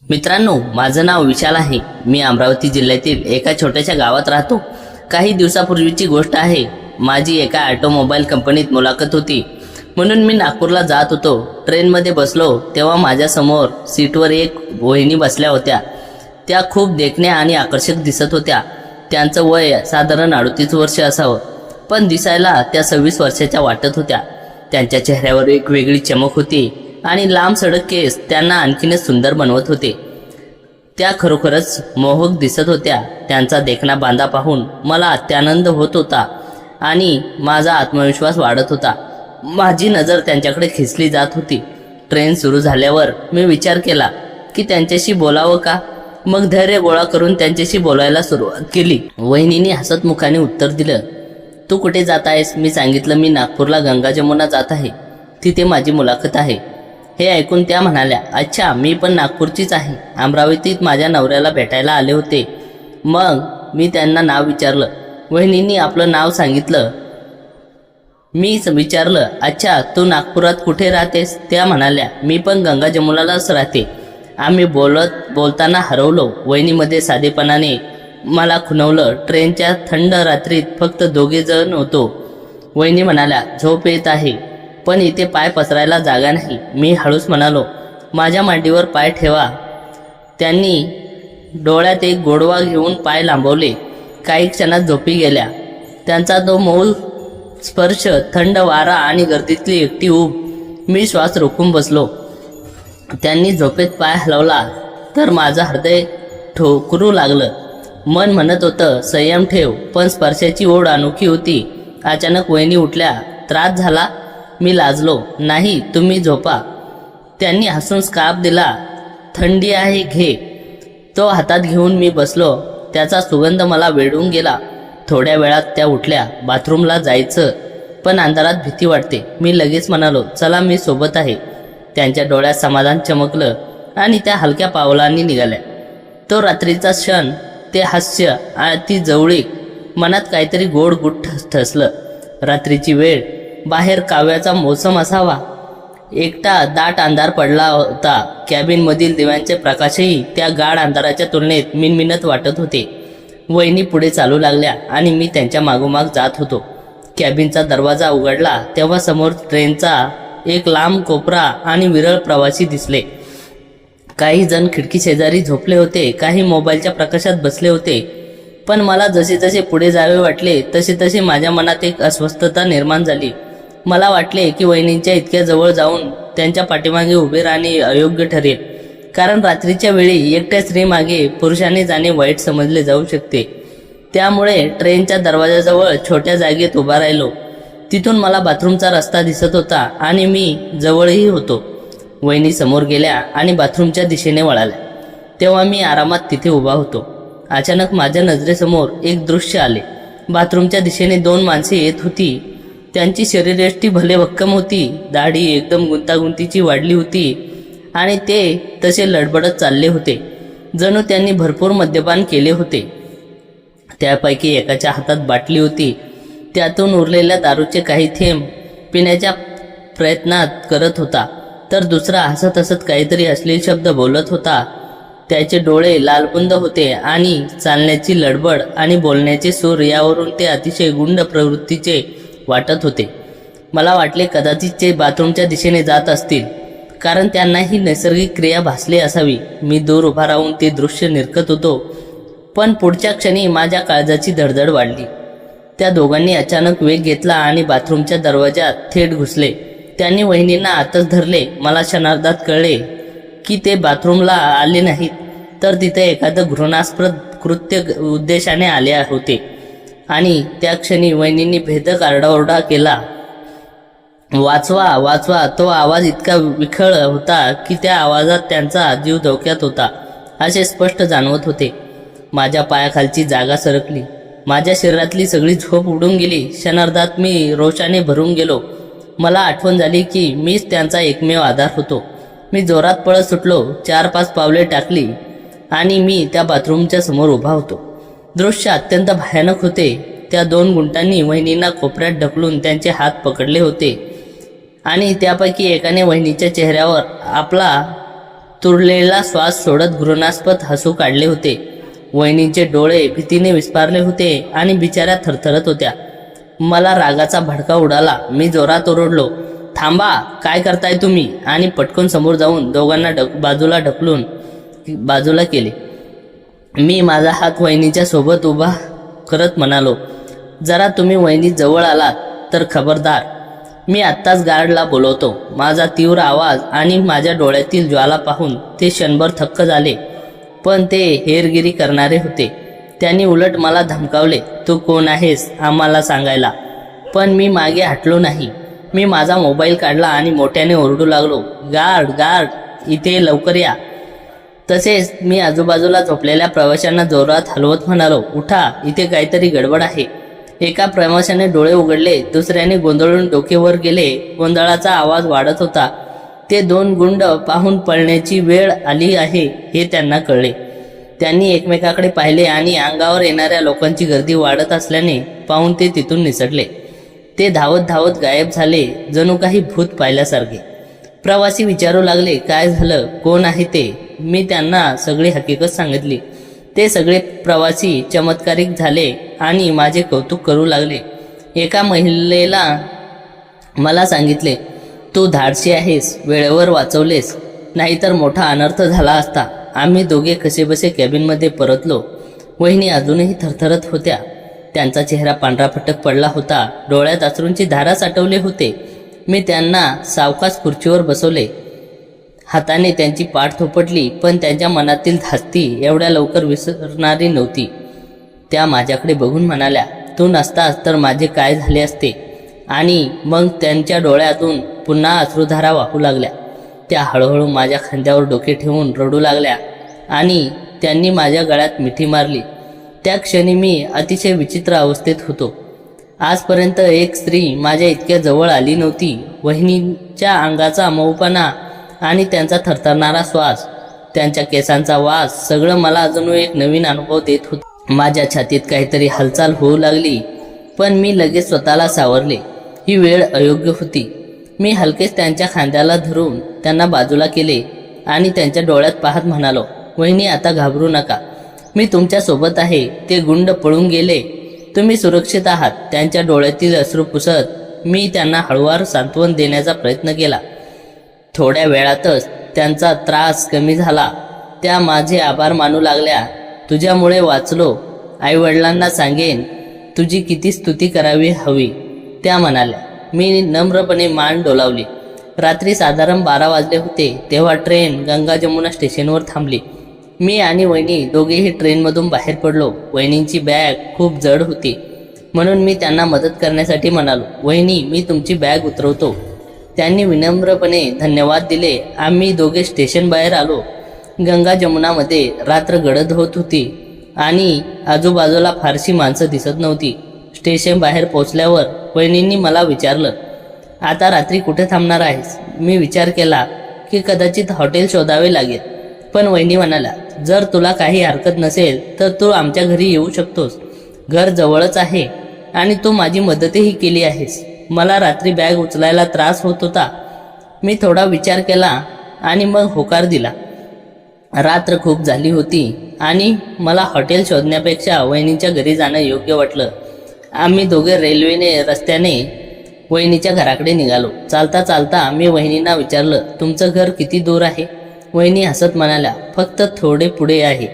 मित्रांनो, माझं नाव विशाल आहे. मी अमरावती जिल्ह्यातील एका छोट्याशा गावात राहतो. काही दिवसापूर्वीची गोष्ट आहे. माझी एका ऑटोमोबाईल कंपनीत मुलाखत होती, म्हणून मी नागपूरला जात होतो. ट्रेनमध्ये बसलो तेव्हा माझ्यासमोर सीटवर एक वहिनी बसल्या होत्या. त्या खूप देखण्या आणि आकर्षक दिसत होत्या. त्यांचं वय साधारण 38 वर्ष असावं, पण दिसायला त्या 26 वर्षाच्या वाटत होत्या. त्यांच्या चेहऱ्यावर एक वेगळी चमक होती आणि लांब सडक केस त्यांना आणखीनच सुंदर बनवत होते. त्या खरोखरच मोहक दिसत होत्या. त्यांचा देखणा बांधा पाहून मला अत्यानंद होत होता आणि माझा आत्मविश्वास वाढत होता. माझी नजर त्यांच्याकडे खेचली जात होती. ट्रेन सुरू झाल्यावर मी विचार केला की त्यांच्याशी बोलावं का. मग धैर्य गोळा करून त्यांच्याशी बोलायला सुरुवात केली. वहिनीने हसत मुखाने उत्तर दिलं, तू कुठे जात आहेस? मी सांगितलं, मी नागपूरला गंगा जमुना जात आहे. तिथे माझी मुलाखत आहे. हे ऐकून त्या म्हणाल्या, अच्छा, मी पण नागपूरचीच आहे. अमरावतीत माझ्या नवऱ्याला भेटायला आले होते. मग मी त्यांना नाव विचारलं. वहिनींनी आपलं नाव सांगितलं. मी विचारलं, अच्छा, तू नागपुरात कुठे राहतेस? त्या म्हणाल्या, मी पण गंगा जमुनालाच राहते. आम्ही बोलताना हरवलो. वहिनीमध्ये साधेपणाने मला खुणवलं. ट्रेनच्या थंड रात्रीत फक्त दोघे जण होतो. वहिनी म्हणाल्या, झोप येत आहे, पण इथे पाय पसरायला जागा नाही. मी हळूच म्हणालो, माझ्या मांडीवर पाय ठेवा. त्यांनी डोळ्यात एक गोडवा घेऊन पाय लांबवले. काही क्षणात झोपी गेल्या. त्यांचा तो मौल स्पर्श, थंड वारा आणि गर्दीतली एकटी ऊब. मी श्वास रोखून बसलो. त्यांनी झोपेत पाय हलवला तर माझं हृदय ठोकरू लागलं. मन म्हणत होतं, संयम ठेव, पण स्पर्शाची ओढ अनोखी होती. अचानक वहिनी उठल्या. त्रास झाला? मी लाजलो. नाही, तुम्ही झोपा. त्यांनी हसून स्कार्फ दिला. थंडी आहे, घे. तो हातात घेऊन मी बसलो. त्याचा सुगंध मला वेढून गेला. थोड्या वेळात त्या उठल्या. बाथरूमला जायचं, पण अंधारात भीती वाटते. मी लगेच म्हणालो, चला, मी सोबत आहे. त्यांच्या डोळ्यात समाधान चमकलं आणि त्या हलक्या पावलांनी निघाल्या. तो रात्रीचा क्षण, ते हास्य, ती जवळीक, मनात काहीतरी गोड गुड ठसलं. रात्रीची वेळ, बाहेर काव्याचा मोसम असावा. एकटा दाट अंधार पडला होता. कॅबिनमधील दिव्यांचे प्रकाशही त्या गाढ अंधाराच्या तुलनेत मिनमिनत वाटत होते. वहिनी पुढे चालू लागल्या आणि मी त्यांच्या मागोमाग जात होतो. कॅबिनचा दरवाजा उघडला तेव्हा समोर ट्रेनचा एक लांब कोपरा आणि विरळ प्रवासी दिसले. काही जण खिडकी शेजारी झोपले होते, काही मोबाईलच्या प्रकाशात बसले होते. पण मला जसे जसे पुढे जावे वाटले तसे तसे माझ्या मनात एक अस्वस्थता निर्माण झाली. मला वाटले की वहिनींच्या इतक्या जवळ जाऊन त्यांच्या पाठीमागे उभे राहणे अयोग्य ठरेल, कारण रात्रीच्या वेळी एकट्या स्त्रीमागे पुरुषाने जाणे वाईट समजले जाऊ शकते. त्यामुळे ट्रेनच्या दरवाजाजवळ छोट्या जागेत उभा राहिलो. तिथून मला बाथरूमचा रस्ता दिसत होता आणि मी जवळही होतो. वहिनी समोर गेल्या आणि बाथरूमच्या दिशेने वळाल्या. तेव्हा मी आरामात तिथे उभा होतो. अचानक माझ्या नजरेसमोर एक दृश्य आले. बाथरूमच्या दिशेने 2 माणसे येत होती. त्यांची शरीरयष्टी भले भक्कम होती. दाढी एकदम गुंतागुंतीची वाढली होती आणि ते तसे लडबडत चालले होते, जणू त्यांनी भरपूर मद्यपान केले होते. त्यापैकी एकाच्या हातात बाटली होती. त्यातून उरलेल्या दारूचे काही थेंब पिण्याच्या प्रयत्नात करत होता, तर दुसरा हसत हसत काहीतरी अश्लील शब्द बोलत होता. त्याचे डोळे लालबुंद होते आणि चालण्याची लडबड आणि बोलण्याचे सूर यावरून ते अतिशय गुंड प्रवृत्तीचे वाटत होते. मला वाटले कदाचित ते बाथरूमच्या दिशेने जात असतील, कारण त्यांना ही नैसर्गिक क्रिया भासली असावी. मी दूर उभा राहून ते दृश्य निरखत होतो, पण पुढच्या क्षणी माझ्या काळजाची धडधड वाढली. त्या दोघांनी अचानक वेग घेतला आणि बाथरूमच्या दरवाजात थेट घुसले. त्यांनी वहिनींना आतच धरले. मला क्षणार्धात कळले की ते बाथरूमला आले नाहीत, तर तिथे एखादं घृणास्पद कृत्य उद्देशाने आले होते. आणि त्या क्षणी वहिनींनी भेदक आरडाओरडा केला, वाचवा, वाचवा. तो आवाज इतका विखळ होता की त्या आवाजात त्यांचा जीव धोक्यात होता असे स्पष्ट जाणवत होते. माझ्या पायाखालची जागा सरकली. माझ्या शरीरातली सगळी झोप उडून गेली. क्षणार्धात मी रोषाने भरून गेलो. मला आठवण झाली की मीच त्यांचा एकमेव आधार होतो. मी जोरात पळत सुटलो. 4-5 पावले टाकली आणि मी त्या बाथरूमच्या समोर उभा होतो. दृश्य अत्यंत भयानक होते. त्या 2 गुंडांनी वहिनींना कोपऱ्यात ढकलून त्यांचे हात पकडले होते आणि त्यापैकी एकाने वहिनीच्या चेहऱ्यावर आपला तुरलेला श्वास सोडत घृणास्पद हसू काढले होते. वहिनींचे डोळे भीतीने विस्फारले होते आणि बिचाऱ्या थरथरत होत्या. मला रागाचा भडका उडाला. मी जोरात ओरडलो, थांबा, काय करताय तुम्ही? आणि पटकन समोर जाऊन दोघांना बाजूला ढकलून बाजूला केले. मी माझा हात वहिनीच्या सोबत उभा करत म्हणालो, जरा तुम्ही वहिनी जवळ आलात तर खबरदार. मी आत्ताच गार्डला बोलवतो. माझा तीव्र आवाज आणि माझ्या डोळ्यातील ज्वाला पाहून ते क्षणभर थक्क झाले. पण ते हेरगिरी करणारे होते. त्यांनी उलट मला धमकावले, तू कोण आहेस आम्हाला सांगायला? पण मी मागे हटलो नाही. मी माझा मोबाईल काढला आणि मोठ्याने ओरडू लागलो, गार्ड गार्ड, इथे लवकर या. तसेच मी आजूबाजूला झोपलेल्या प्रवाशांना जोरात हलवत म्हणालो, उठा, इथे काहीतरी गडबड आहे. एका प्रवाशाने डोळे उघडले, दुसऱ्याने गोंधळून डोके वर गेले. गोंधळाचा आवाज वाढत होता. ते दोन गुंड पाहून पळण्याची वेळ आली आहे हे त्यांना कळले. त्यांनी एकमेकाकडे पाहिले आणि अंगावर येणाऱ्या लोकांची गर्दी वाढत असल्याने पाहून ते तिथून निसटले. ते धावत धावत गायब झाले, जणू काही भूत पाहिल्यासारखे. प्रवासी विचारू लागले, काय झालं, कोण आहे ते? मी त्यांना सगळी हकीकत सांगितली. ते सगळे प्रवासी चमत्कारिक झाले आणि माझे कौतुक करू लागले. एका महिलेला मला सांगितले, तू धाडसी आहेस, वेळेवर वाचवलेस, नाहीतर मोठा अनर्थ झाला असता. आम्ही दोघे कसेबसे कॅबिनमध्ये परतलो. वहिनी अजूनही थरथरत होत्या. त्यांचा चेहरा पांढरा फटक पडला होता. डोळ्यात अश्रूंची धारा साठवले होते. मी त्यांना सावकाश खुर्चीवर बसवले. हाताने त्यांची पाठ थोपटली, पण त्यांच्या मनातील धास्ती एवढ्या लवकर विसरणारी नव्हती. त्या माझ्याकडे बघून म्हणाल्या, तू नसतास तर माझे काय झाले असते? आणि मग त्यांच्या डोळ्यातून पुन्हा अश्रुधारा वाहू लागल्या. त्या हळूहळू माझ्या खांद्यावर डोके ठेवून रडू लागल्या आणि त्यांनी माझ्या गळ्यात मिठी मारली. त्या क्षणी मी अतिशय विचित्र अवस्थेत होतो. आजपर्यंत एक स्त्री माझ्या इतक्या जवळ आली नव्हती. वहिनीच्या अंगाचा मऊपणा आणि त्यांचा थरथरणारा श्वास, त्यांच्या केसांचा वास, सगळं मला अजून एक नवीन अनुभव देत होतं. माझ्या छातीत काहीतरी हालचाल होऊ लागली, पण मी लगेच स्वतःला सावरले. ही वेळ अयोग्य होती. मी हलकेच त्यांच्या खांद्याला धरून त्यांना बाजूला केले आणि त्यांच्या डोळ्यात पाहत म्हणालो, वहिनी, आता घाबरू नका, मी तुमच्या सोबत आहे. ते गुंड पळून गेले, तुम्ही सुरक्षित आहात. त्यांच्या डोळ्यातील अश्रू पुसत मी त्यांना हळूवार सांत्वन देण्याचा प्रयत्न केला. थोड्या वेळातच त्यांचा त्रास कमी झाला. त्या माझे आभार मानू लागल्या. तुझ्यामुळे वाचलो. आईवडिलांना सांगेन तुझी किती स्तुती करावी हवी, त्या म्हणाल्या. मी नम्रपणे मान डोलावली. रात्री साधारण 12 वाजले होते तेव्हा ट्रेन गंगा जमुना स्टेशनवर थांबली. मी आणि वहिनी दोघेही ट्रेनमधून बाहेर पडलो. वहिनींची बॅग खूप जड होती, म्हणून मी त्यांना मदत करण्यासाठी म्हणालो, वहिनी, मी तुमची बॅग उतरवतो. त्यांनी विनम्रपणे धन्यवाद दिले. आम्ही दोघे स्टेशन बाहेर आलो. गंगा जमुनामध्ये रात्र गडद होत होती आणि आजूबाजूला फारशी माणसं दिसत नव्हती. स्टेशन बाहेर पोहोचल्यावर वहिनींनी मला विचारलं, आता रात्री कुठे थांबणार आहेस? मी विचार केला की कदाचित हॉटेल शोधावे लागेल, पण वहिनी म्हणाल्या, जर तुला काही हरकत नसेल तर तू आमच्या घरी येऊ शकतोस. घर जवळच आहे आणि तू माझी मदतही केली आहेस. मला रात्री बॅग उचलायला त्रास होत होता. मी थोडा विचार केला आणि मग होकार दिला. रात्र खूप झाली होती आणि मला हॉटेल शोधण्यापेक्षा वहिनीच्या घरी जाणं योग्य वाटलं. आम्ही दोघे रेल्वेने रस्त्याने वहिनीच्या घराकडे निघालो. चालता चालता मी वहिनींना विचारलं, तुमचं घर किती दूर आहे? वहिनी हसत म्हणाल्या, फक्त थोडे पुढे आहे.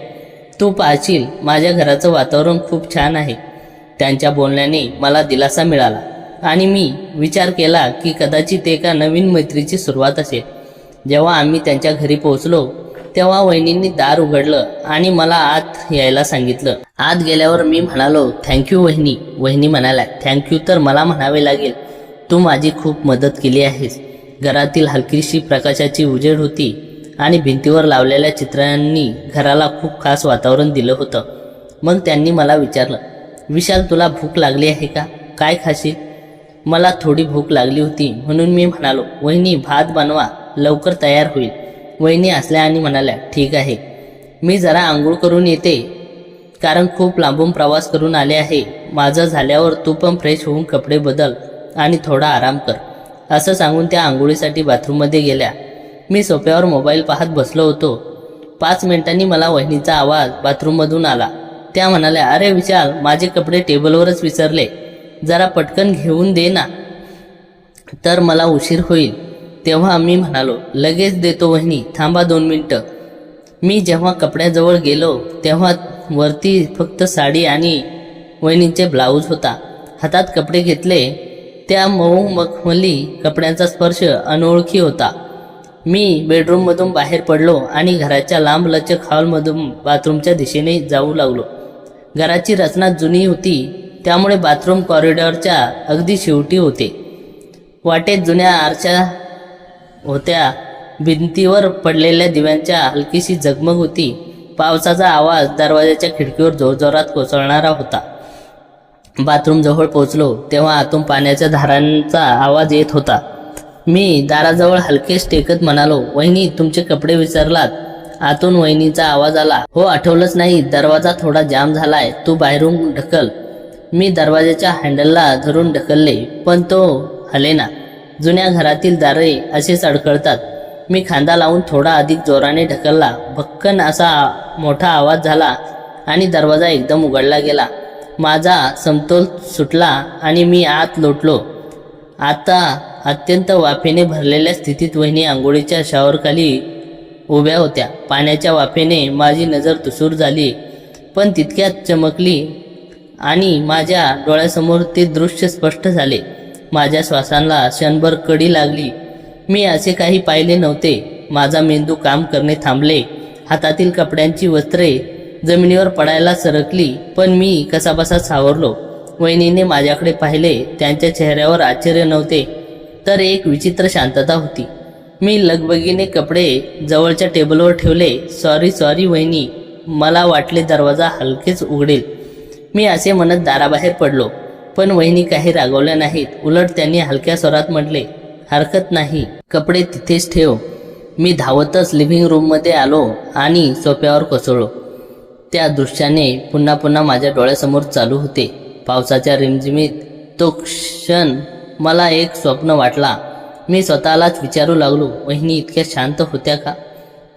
तू पाहशील, माझ्या घराचं वातावरण खूप छान आहे. त्यांच्या बोलण्याने मला दिलासा मिळाला आणि मी विचार केला की कदाचित एका नवीन मैत्रीची सुरुवात असेल. जेव्हा आम्ही त्यांच्या घरी पोहोचलो तेव्हा वहिनींनी दार उघडलं आणि मला आत यायला सांगितलं. आत गेल्यावर मी म्हणालो, थँक्यू वहिनी. वहिनी म्हणाल्या, थँक्यू तर मला म्हणावे लागेल. तू माझी खूप मदत केली आहेस. घरातील हलकीशी प्रकाशाची उजेड होती आणि भिंतीवर लावलेल्या चित्रांनी घराला खूप खास वातावरण दिलं होतं. मग त्यांनी मला विचारलं, विशाल, तुला भूक लागली आहे का? काय खाशील? मला थोडी भूक लागली होती म्हणून मी म्हणालो, वहिनी, भात बनवा, लवकर तयार होईल. वहिनी हसल्या आणि म्हणाल्या, ठीक आहे, मी जरा आंघोळ करून येते, कारण खूप लांबून प्रवास करून आले आहे. माझं झाल्यावर तू पण फ्रेश होऊन कपडे बदल आणि थोडा आराम कर. असं सांगून त्या आंघोळीसाठी बाथरूममध्ये गेल्या. मी सोफ्यावर मोबाईल पाहत बसलो होतो. 5 मिनिटांनी मला वहिनीचा आवाज बाथरूममधून आला. त्या म्हणाल्या, अरे विशाल, माझे कपडे टेबलवरच विसरले, जरा पटकन घेऊन दे ना, तर मला उशीर होईल. तेव्हा मी म्हणालो, लगेच देतो वहिनी, थांबा 2 मिनिटं. मी जेव्हा कपड्याजवळ गेलो तेव्हा वरती फक्त साडी आणि वहिनीचे ब्लाऊज होता. हातात कपडे घेतले. त्या मऊ मखमली कपड्यांचा स्पर्श अनोळखी होता. मी बेडरूममधून बाहेर पडलो आणि घराच्या लांब लचक हॉलमधून बाथरूमच्या दिशेने जाऊ लागलो. घराची रचना जुनी होती, त्यामुळे बाथरूम कॉरिडॉरच्या अगदी शेवटी होते. वाटेत जुन्या आरच्या होत्या. भिंतीवर पडलेल्या दिव्यांच्या हलकीशी झगमग होती. पावसाचा आवाज दरवाजाच्या खिडकीवर जोरजोरात कोसळणारा होता. बाथरूम जवळ पोहोचलो तेव्हा आतून पाण्याच्या धारांचा आवाज येत होता. मी दाराजवळ हलकेच टेकत म्हणालो, वहिनी, तुमचे कपडे विसरलात. आतून वहिनीचा आवाज आला, हो, आठवलंच नाही, दरवाजा थोडा जाम झालाय, तू बाहेरून ढकल. मी दरवाजाच्या हँडलला धरून ढकलले, पण तो हलेना. जुन्या घरातील दारे असेच अडखळतात. मी खांदा लावून थोडा अधिक जोराने ढकलला. भक्कन असा मोठा आवाज झाला आणि दरवाजा एकदम उघडला गेला. माझा समतोल सुटला आणि मी आत लोटलो. आता अत्यंत वाफेने भरलेल्या स्थितीत वहिनी आंघोळीच्या शॉवरखाली उभ्या होत्या. पाण्याच्या वाफेने माझी नजर तुसूर झाली, पण तितक्यात चमकली आणि माझ्या डोळ्यासमोर ते दृश्य स्पष्ट झाले. माझ्या श्वासांना क्षणभर कडी लागली. मी असे काही पाहिले नव्हते. माझा मेंदू काम करणे थांबले. हातातील कपड्यांची वस्त्रे जमिनीवर पडायला सरकली, पण मी कसाबसा सावरलो. वहिनीने माझ्याकडे पाहिले. त्यांच्या चेहऱ्यावर आश्चर्य नव्हते, तर एक विचित्र शांतता होती. मी लगबगीने कपडे जवळच्या टेबलवर ठेवले. सॉरी वहिनी, मला वाटले दरवाजा हलकेच उघडेल. मी असे म्हणत दाराबाहेर पडलो, पण वहिनी काही रागवल्या नाहीत. उलट त्यांनी हलक्या स्वरात म्हटले, हरकत नाही, कपडे तिथेच ठेव. मी धावतच लिव्हिंग रूममध्ये आलो आणि सोफ्यावर कोसळलो. त्या दृश्याने पुन्हा माझ्या डोळ्यासमोर चालू होते. पावसाच्या रिमझिमीत तो क्षण मला एक स्वप्न वाटला. मी स्वतःलाच विचारू लागलो, वहिनी इतक्या शांत होत्या का?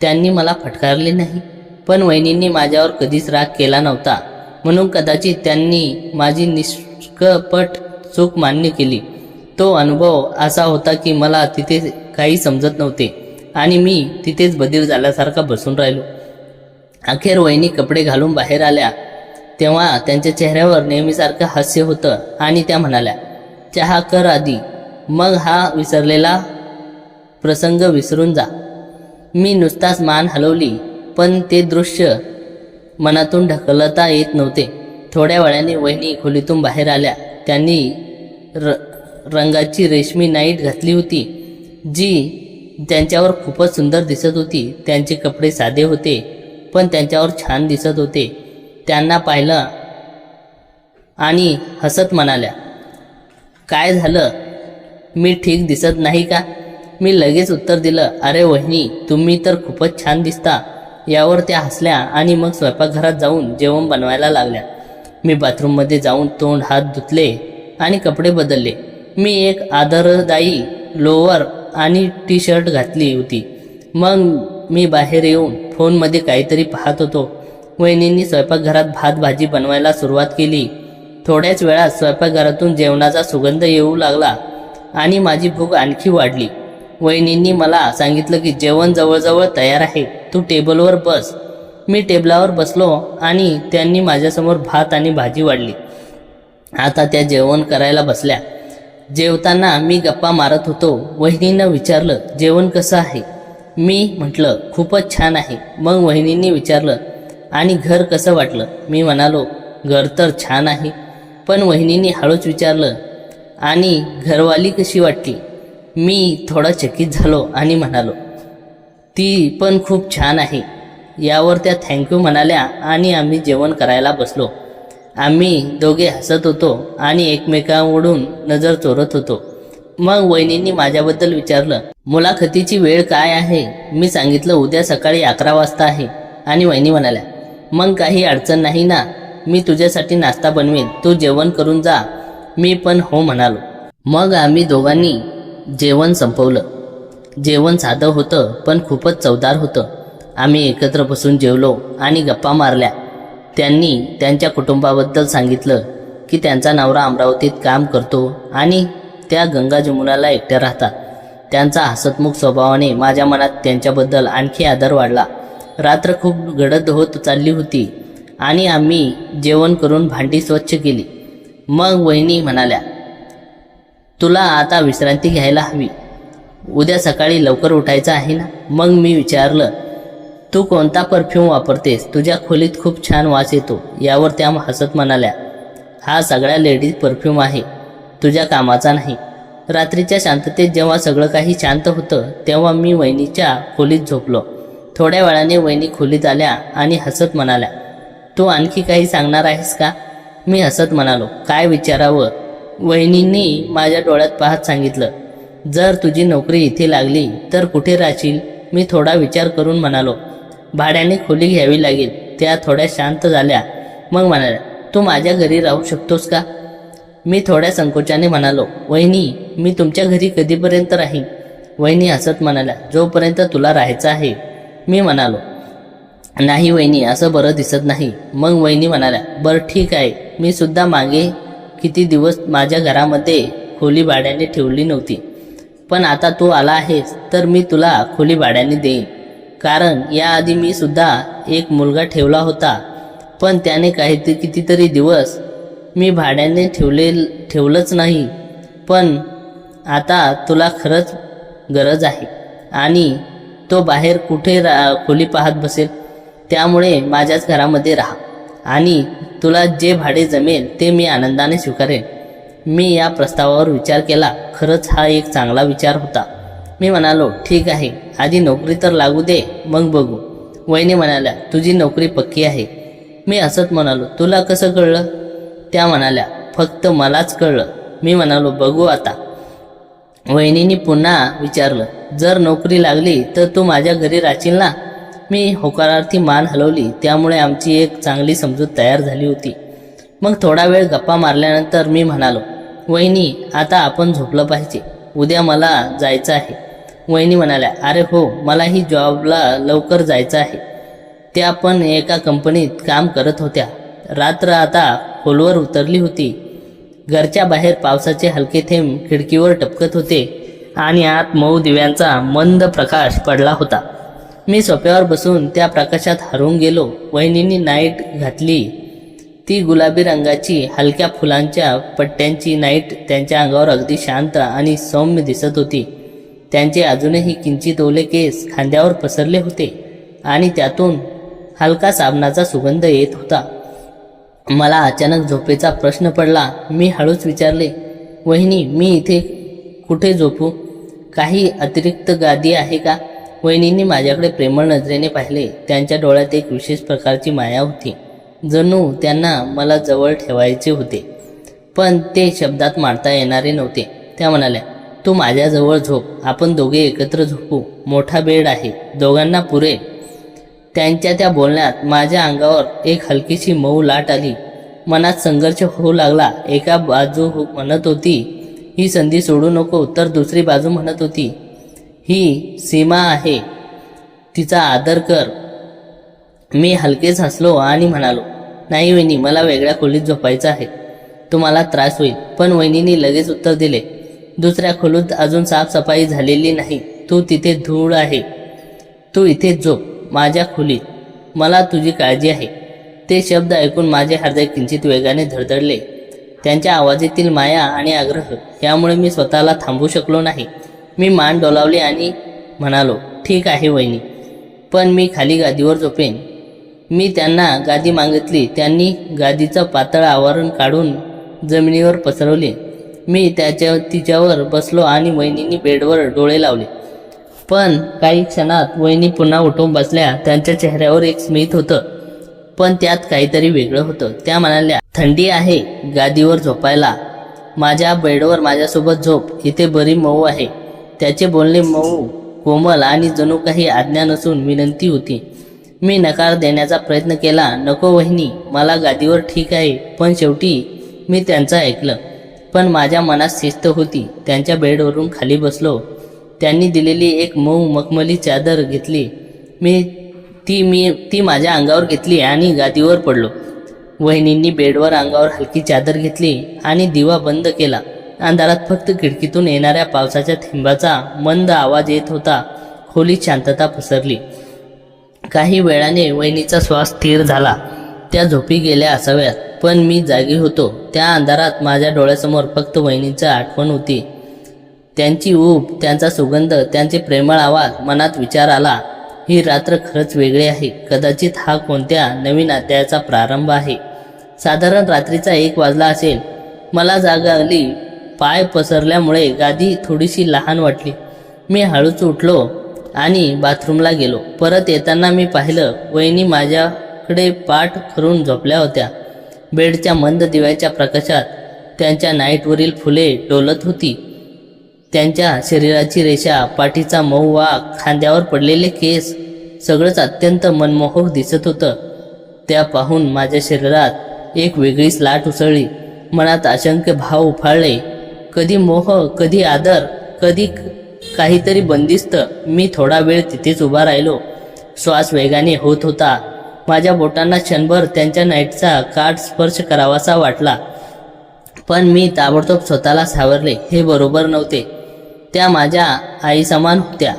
त्यांनी मला फटकारले नाही, पण वहिनींनी माझ्यावर कधीच राग केला नव्हता, म्हणून कदाचित त्यांनी माझी निष्कपट चूक मान्य केली. तो अनुभव असा होता की मला तिथे काही समजत नव्हते आणि मी तिथेच बधीर झाल्यासारखा बसून राहिलो. अखेर वहिनी कपडे घालून बाहेर आल्या तेव्हा त्यांच्या चेहऱ्यावर नेहमीसारखं हास्य होतं आणि त्या म्हणाल्या, चहा कर आधी, मग हा विसरलेला प्रसंग विसरून जा. मी नुसताच मान हलवली, पण ते दृश्य मनातून ढकलता येत नव्हते. थोड्या वेळाने वहिनी खोलीतून बाहेर आल्या. त्यांनी रंगाची रेशमी नाईट घातली होती, जी त्यांच्यावर खूपच सुंदर दिसत होती. त्यांचे कपडे साधे होते, पण त्यांच्यावर छान दिसत होते. त्यांना पाहिलं आणि हसत म्हणाल्या, काय झालं, मी ठीक दिसत नाही का? मी लगेच उत्तर दिलं, अरे वहिनी, तुम्ही तर खूपच छान दिसता. यावर त्या हसल्या आणि मग स्वयंपाकघरात जाऊन जेवण बनवायला लागल्या. मी बाथरूममध्ये जाऊन तोंड हात धुतले आणि कपडे बदलले. मी एक आदरदायी लोअर आणि टी शर्ट घातली होती. मग मी बाहेर येऊन फोनमध्ये काहीतरी पाहत होतो. वहिनींनी स्वयंपाकघरात भात भाजी बनवायला सुरुवात केली. थोड्याच वेळात स्वयंपाकघरातून जेवणाचा सुगंध येऊ लागला आणि माझी भूक आणखी वाढली. वहिनींनी मला सांगितलं की जेवण जवळजवळ तयार आहे, तू टेबलवर बस. मी टेबलावर बसलो आणि त्यांनी माझ्यासमोर भात आणि भाजी वाढली. आता त्या जेवण करायला बसल्या. जेवताना मी गप्पा मारत होतो. वहिनींना विचारलं, जेवण कसं आहे? मी म्हटलं, खूपच छान आहे. मग वहिनींनी विचारलं, आणि घर कसं वाटलं? मी म्हणालो, घर तर छान आहे. पण वहिनींनी हळूच विचारलं, आणि घरवाली कशी वाटली? मी थोडा चकित झालो आणि म्हणालो, ती पण खूप छान आहे. यावर त्या थँक्यू म्हणाल्या आणि आम्ही जेवण करायला बसलो. आम्ही दोघे हसत होतो आणि एकमेकांवरून नजर चोरत होतो. मग वहिनींनी माझ्याबद्दल विचारलं, मुलाखतीची वेळ काय आहे? मी सांगितलं, उद्या सकाळी 11 वाजता आहे. आणि वहिनी म्हणाल्या, मग काही अडचण नाही ना? मी तुझ्यासाठी नाश्ता बनवेन, तू जेवण करून जा. मी पण हो म्हणालो. मग आम्ही दोघांनी जेवण संपवलं. जेवण साधं होतं पण खूपच चवदार होतं. आम्ही एकत्र बसून जेवलो आणि गप्पा मारल्या. त्यांनी त्यांच्या कुटुंबाबद्दल सांगितलं की त्यांचा नवरा अमरावतीत काम करतो आणि त्या गंगा जमुनाला एकट्या राहतात. त्यांचा हसतमुख स्वभावाने माझ्या मनात त्यांच्याबद्दल आणखी आदर वाढला. रात्र खूप गडद होत चालली होती आणि आम्ही जेवण करून भांडी स्वच्छ केली. मग वहिनी म्हणाल्या, तुला आता विश्रांती घ्यायला हवी. उद्या सकाळी लवकर उठायचं आहे ना. मग मी विचारलं, तू कोणता परफ्यूम वापरतेस? तुझ्या खोलीत खूप छान वास येतो. यावर त्या हसत म्हणाल्या, हा सगळ्या लेडीज परफ्यूम आहे, तुझ्या कामाचा नाही. रात्रीच्या शांततेत जेव्हा सगळं काही शांत होतं तेव्हा मी वहिनीच्या खोलीत झोपलो. थोड्या वेळाने वहिनी खोलीत आल्या आणि हसत म्हणाल्या, तू आणखी काही सांगणार आहेस का? मी हसत म्हणालो, काय विचारावं? वहिनींनी माझ्या डोळ्यात पाहत सांगितलं, जर तुझी नोकरी इथे लागली तर कुठे राहशील? मी थोडा विचार करून म्हणालो, भाड्याने खोली घ्यावी लागेल. त्या थोड्या शांत झाल्या. मग म्हणाल्या, तू माझ्या घरी राहू शकतोस का? मी थोड्या संकोचाने म्हणालो, वहिनी, मी तुमच्या घरी कधीपर्यंत राहीन? वहिनी हसत म्हणाल्या, जोपर्यंत तुला राहायचं आहे. मी म्हणालो, नाही वहिनी, असं बरं दिसत नाही. मग वहिनी म्हणाल्या, बरं ठीक आहे. मी सुद्धा मागे किती दिवस माझ्या घरामध्ये खोली भाड्याने ठेवली नव्हती, पण आता तू आला आहेस तर मी तुला खोली भाड्याने देईन. कारण याआधी मी सुद्धा एक मुलगा ठेवला होता, पण त्याने कितीतरी दिवस मी भाड्याने ठेवलंच नाही. पण आता तुला खरंच गरज आहे आणि तो बाहेर कुठे खोली पाहत बसेल. त्यामुळे माझ्याच घरामध्ये राहा आणि तुला जे भाडे जमेल ते मी आनंदाने स्वीकारेन. मी या प्रस्तावावर विचार केला. खरंच हा एक चांगला विचार होता. मी म्हणालो, ठीक आहे, आधी नोकरी तर लागू दे, मग बघू. वहिनी म्हणाल्या, तुझी नोकरी पक्की आहे. मी हसत म्हणालो, तुला कसं कळलं? त्या म्हणाल्या, फक्त मलाच कळलं. मी म्हणालो, बघू आता. वहिनींनी पुन्हा विचारलं, जर नोकरी लागली तर तू माझ्या घरी राहशील ना? मी होकारार्थी मान हलवली. त्यामुळे आमची एक चांगली समजूत तयार झाली होती. मग थोडा वेळ गप्पा मारल्यानंतर मी म्हणालो, वहिनी, आता आपण झोपलं पाहिजे. उद्या मला जायचं आहे. वहिनी म्हणाल्या, अरे हो, मलाही जॉबला लवकर जायचं आहे. त्या पण एका कंपनीत काम करत होत्या. रात्र आता खोलवर उतरली होती. घरच्या बाहेर पावसाचे हलके थेंब खिडकीवर टपकत होते आणि आत मऊ दिव्यांचा मंद प्रकाश पडला होता. मी सोफ्यावर बसून त्या प्रकाशात हरवून गेलो. वहिनींनी नाईट घातली. ती गुलाबी रंगाची हलक्या फुलांच्या पट्ट्यांची नाईट त्यांच्या अंगावर अगदी शांत आणि सौम्य दिसत होती. त्यांचे अजूनही किंचित ओले केस खांद्यावर पसरले होते आणि त्यातून हलका साबणाचा सुगंध येत होता. मला अचानक झोपेचा प्रश्न पडला. मी हळूच विचारले, वहिनी, मी इथे कुठे झोपू? काही अतिरिक्त गादी आहे का? वहिनींनी माझ्याकडे प्रेमळ नजरेने पाहिले. त्यांच्या डोळ्यात एक विशेष प्रकारची माया होती. जणू त्यांना मला जवळ ठेवायचे होते, पण ते शब्दात मांडता येणारे नव्हते. त्या म्हणाल्या, तू माझ्याजवळ झोप, आपण दोघे एकत्र झोपू. मोठा बेड आहे, दोघांना पुरेल. त्यांच्या त्या बोलण्यात माझ्या अंगावर एक हलकीशी मऊ लाट आली. मनात संघर्ष होऊ लागला. एका बाजू म्हणत होती, ही संधी सोडू नको, तर दुसरी बाजू म्हणत होती, ही सीमा आहे, तिचा आदर कर. मी हलकेच हसलो आणि म्हणालो, नाही वहिनी, मला वेगळ्या खोलीत झोपायचं आहे. तुम्हाला त्रास होईल. पण वहिनींनी लगेच उत्तर दिले, दुसऱ्या खोलीत अजून साफसफाई झालेली नाही. तू तिथे धूळ आहे. तू इथेच झोप, माझ्या खोलीत. मला तुझी काळजी आहे. ते शब्द ऐकून माझे हृदय किंचित वेगाने धडधडले. त्यांच्या आवाजातील माया आणि आग्रह यामुळे मी स्वतःला थांबवू शकलो नाही. मी मान डोलावली आणि म्हणालो, ठीक आहे वहिनी, पण मी खाली गादीवर झोपेन. मी त्यांना गादी मागितली. त्यांनी गादीचं पातळ आवरण काढून जमिनीवर पसरवले. मी तिच्यावर बसलो आणि वहिनींनी बेडवर डोळे लावले. पण काही क्षणात वहिनी पुन्हा उठून बसल्या. त्यांच्या चेहऱ्यावर एक स्मित होतं, पण त्यात काहीतरी वेगळं होतं. त्या म्हणाल्या, थंडी आहे गादीवर झोपायला. माझ्या बेडवर माझ्यासोबत झोप, इथे बरी मऊ आहे. त्याचे बोलणे मऊ, कोमल आणि जणू काही आज्ञा नसून विनंती होती. मी नकार देण्याचा प्रयत्न केला. नको वहिनी, मला गादीवर ठीक आहे. पण शेवटी मी त्यांचं ऐकलं. पण माझ्या मनात शिस्त होती. त्यांच्या बेडवरून खाली बसलो. त्यांनी दिलेली एक मऊ मखमली चादर घेतली. ती माझ्या अंगावर घेतली आणि गादीवर पडलो. वहिनींनी बेडवर अंगावर हलकी चादर घेतली आणि दिवा बंद केला. अंधारात फक्त खिडकीतून येणाऱ्या पावसाच्या थेंबाचा मंद आवाज येत होता. खोलीत शांतता पसरली. काही वेळाने वहिनीचा श्वास स्थिर झाला. त्या झोपी गेल्या असाव्यात, पण मी जागी होतो. त्या अंधारात माझ्या डोळ्यासमोर फक्त वहिनींची आठवण होती. त्यांची ऊब, त्यांचा सुगंध, त्यांचे प्रेमळ आवाज. मनात विचार आला, ही रात्र खरंच वेगळी आहे. कदाचित हा कोणत्या नवीन अध्यायाचा प्रारंभ आहे. साधारण रात्रीचा 1 वाजला असेल. मला जाग आली. पाय पसरल्यामुळे गादी थोडीशी लहान वाटली. मी हळूच उठलो आणि बाथरूमला गेलो. परत येताना मी पाहिलं, वहिनी माझ्याकडे पाठ करून झोपल्या होत्या. बेडच्या मंद दिव्याच्या प्रकाशात त्यांच्या नाईटवरील फुले डोलत होती. त्यांच्या शरीराची रेषा, पाठीचा मऊ वाक, खांद्यावर पडलेले केस, सगळंच अत्यंत मनमोहक दिसत होतं. त्या पाहून माझ्या शरीरात एक वेगळीच लाट उसळली. मनात असंख्य भाव उफाळले. कधी मोह, कधी आदर, कधी काहीतरी बंदिस्त. मी थोडा वेळ तिथेच उभा राहिलो. श्वास वेगाने होत होता. माझ्या बोटांना क्षणभर त्यांच्या नाईटचा काठ स्पर्श करावासा वाटला, पण मी ताबडतोब स्वतःला सावरले. हे बरोबर नव्हते. त्या माझ्या आईसमान होत्या,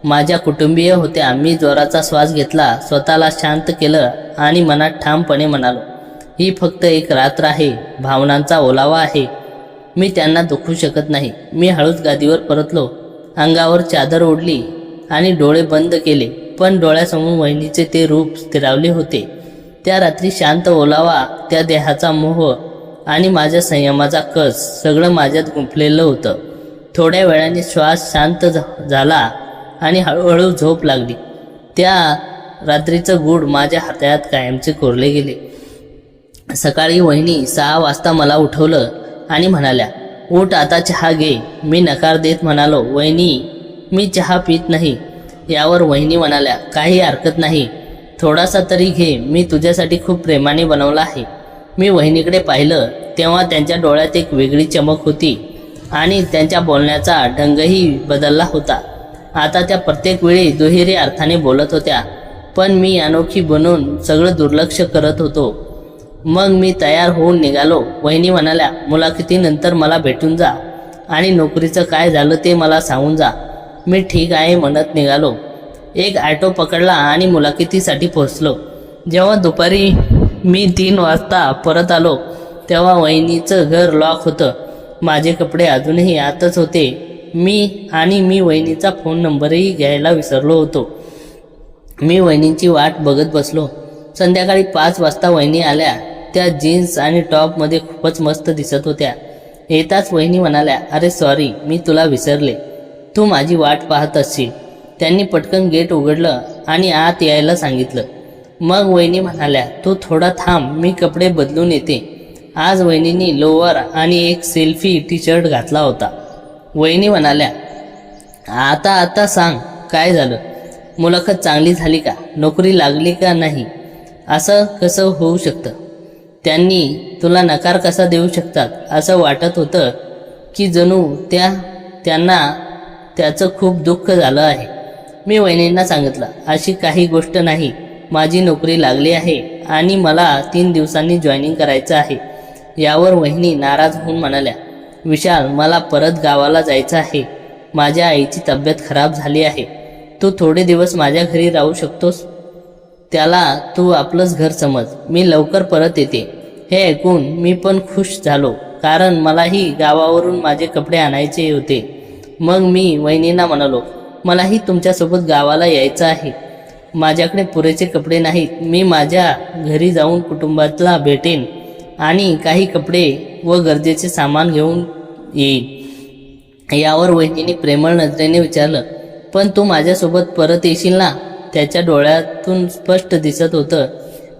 माझ्या कुटुंबीय होत्या. मी जोराचा श्वास घेतला, स्वतःला शांत केलं आणि मनात ठामपणे म्हणालो, ही फक्त एक रात्र आहे, भावनांचा ओलावा आहे. मी त्यांना दुखवू शकत नाही. मी हळूच गादीवर परतलो, अंगावर चादर ओढली आणि डोळे बंद केले. पण डोळ्यासमोर वहिनीचे ते रूप स्थिरावले होते. त्या रात्री शांत ओलावा, त्या देहाचा मोह आणि माझ्या संयमाचा कस, सगळं माझ्यात गुंफलेलं होतं. थोड्या वेळाने श्वास शांत झाला आणि हळूहळू झोप लागली. त्या रात्रीचं गूढ माझ्या हाताळ्यात कायमचे कोरले गेले. सकाळी वहिनी 6 वाजता मला उठवलं आणि म्हणाल्या, उठ आता, चहा घे. मी नकार देत म्हणालो, वहिनी, मी चहा पित नाही. यावर वहिनी म्हणाल्या, काही हरकत नाही, थोडासा तरी घे. मी तुझ्यासाठी खूप प्रेमाने बनवला आहे. मी वहिनीकडे पाहिलं तेव्हा त्यांच्या डोळ्यात एक वेगळी चमक होती आणि त्यांच्या बोलण्याचा ढंगही बदलला होता. आता त्या प्रत्येक वेळी दुहेरी अर्थाने बोलत होत्या, पण मी अनोखी बनून सगळं दुर्लक्ष करत होतो. मग मी तयार होऊन निघालो. वहिनी म्हणाल्या, मुलाखतीनंतर मला भेटून जा आणि नोकरीचं काय झालं ते मला सांगून जा. मी ठीक आहे म्हणत निघालो. एक ऑटो पकडला आणि मुलाखतीसाठी पोहोचलो. जेव्हा दुपारी मी 3 वाजता परत आलो तेव्हा वहिनीचं घर लॉक होतं. माझे कपडे अजूनही आतच होते. मी वहिनीचा फोन नंबरही घ्यायला विसरलो होतो. मी वहिनींची वाट बघत बसलो. संध्याकाळी 5 वाजता वहिनी आल्या. त्या जीन्स आणि टॉपमध्ये खूपच मस्त दिसत होत्या. येताच वहिनी म्हणाल्या, अरे सॉरी, मी तुला विसरले. तू माझी वाट पाहत असशील. त्यांनी पटकन गेट उघडलं आणि आत यायला सांगितलं. मग वहिनी म्हणाल्या, तू थोडा थांब, मी कपडे बदलून येते. आज वहिनींनी लोअर आणि एक सेल्फी टी-शर्ट घातला होता. वहिनी म्हणाल्या, आता सांग, काय झालं? मुलाखत चांगली झाली का? नोकरी लागली का नाही? असं कसं होऊ शकतं? त्यांनी तुला नकार कसा देऊ शकतात? असं वाटत होतं की जणू त्यांना त्याचं खूप दुःख झालं आहे. मी वहिनींना सांगितलं, अशी काही गोष्ट नाही. माझी नोकरी लागली आहे आणि मला 3 दिवसांनी जॉईनिंग करायचं आहे. यावर वहिनी नाराज होऊन म्हणाल्या, विशाल, मला परत गावाला जायचं आहे. माझ्या आईची तब्येत खराब झाली आहे. तू थोडे दिवस माझ्या घरी राहू शकतोस? त्याला तू आपलंच घर समज. मी लवकर परत येते. हे ऐकून मी पण खुश झालो, कारण मलाही गावावरून माझे कपडे आणायचे होते. मग मी वहिनींना म्हणालो, मलाही तुमच्यासोबत गावाला यायचं आहे. माझ्याकडे पुरेसे कपडे नाहीत. मी माझ्या घरी जाऊन कुटुंबाला भेटेन आणि काही कपडे व गरजेचे सामान घेऊन येईन. यावर वहिनीने प्रेमळ नजरेने विचारलं, पण तू माझ्यासोबत परत येशील ना? त्याच्या डोळ्यातून स्पष्ट दिसत होतं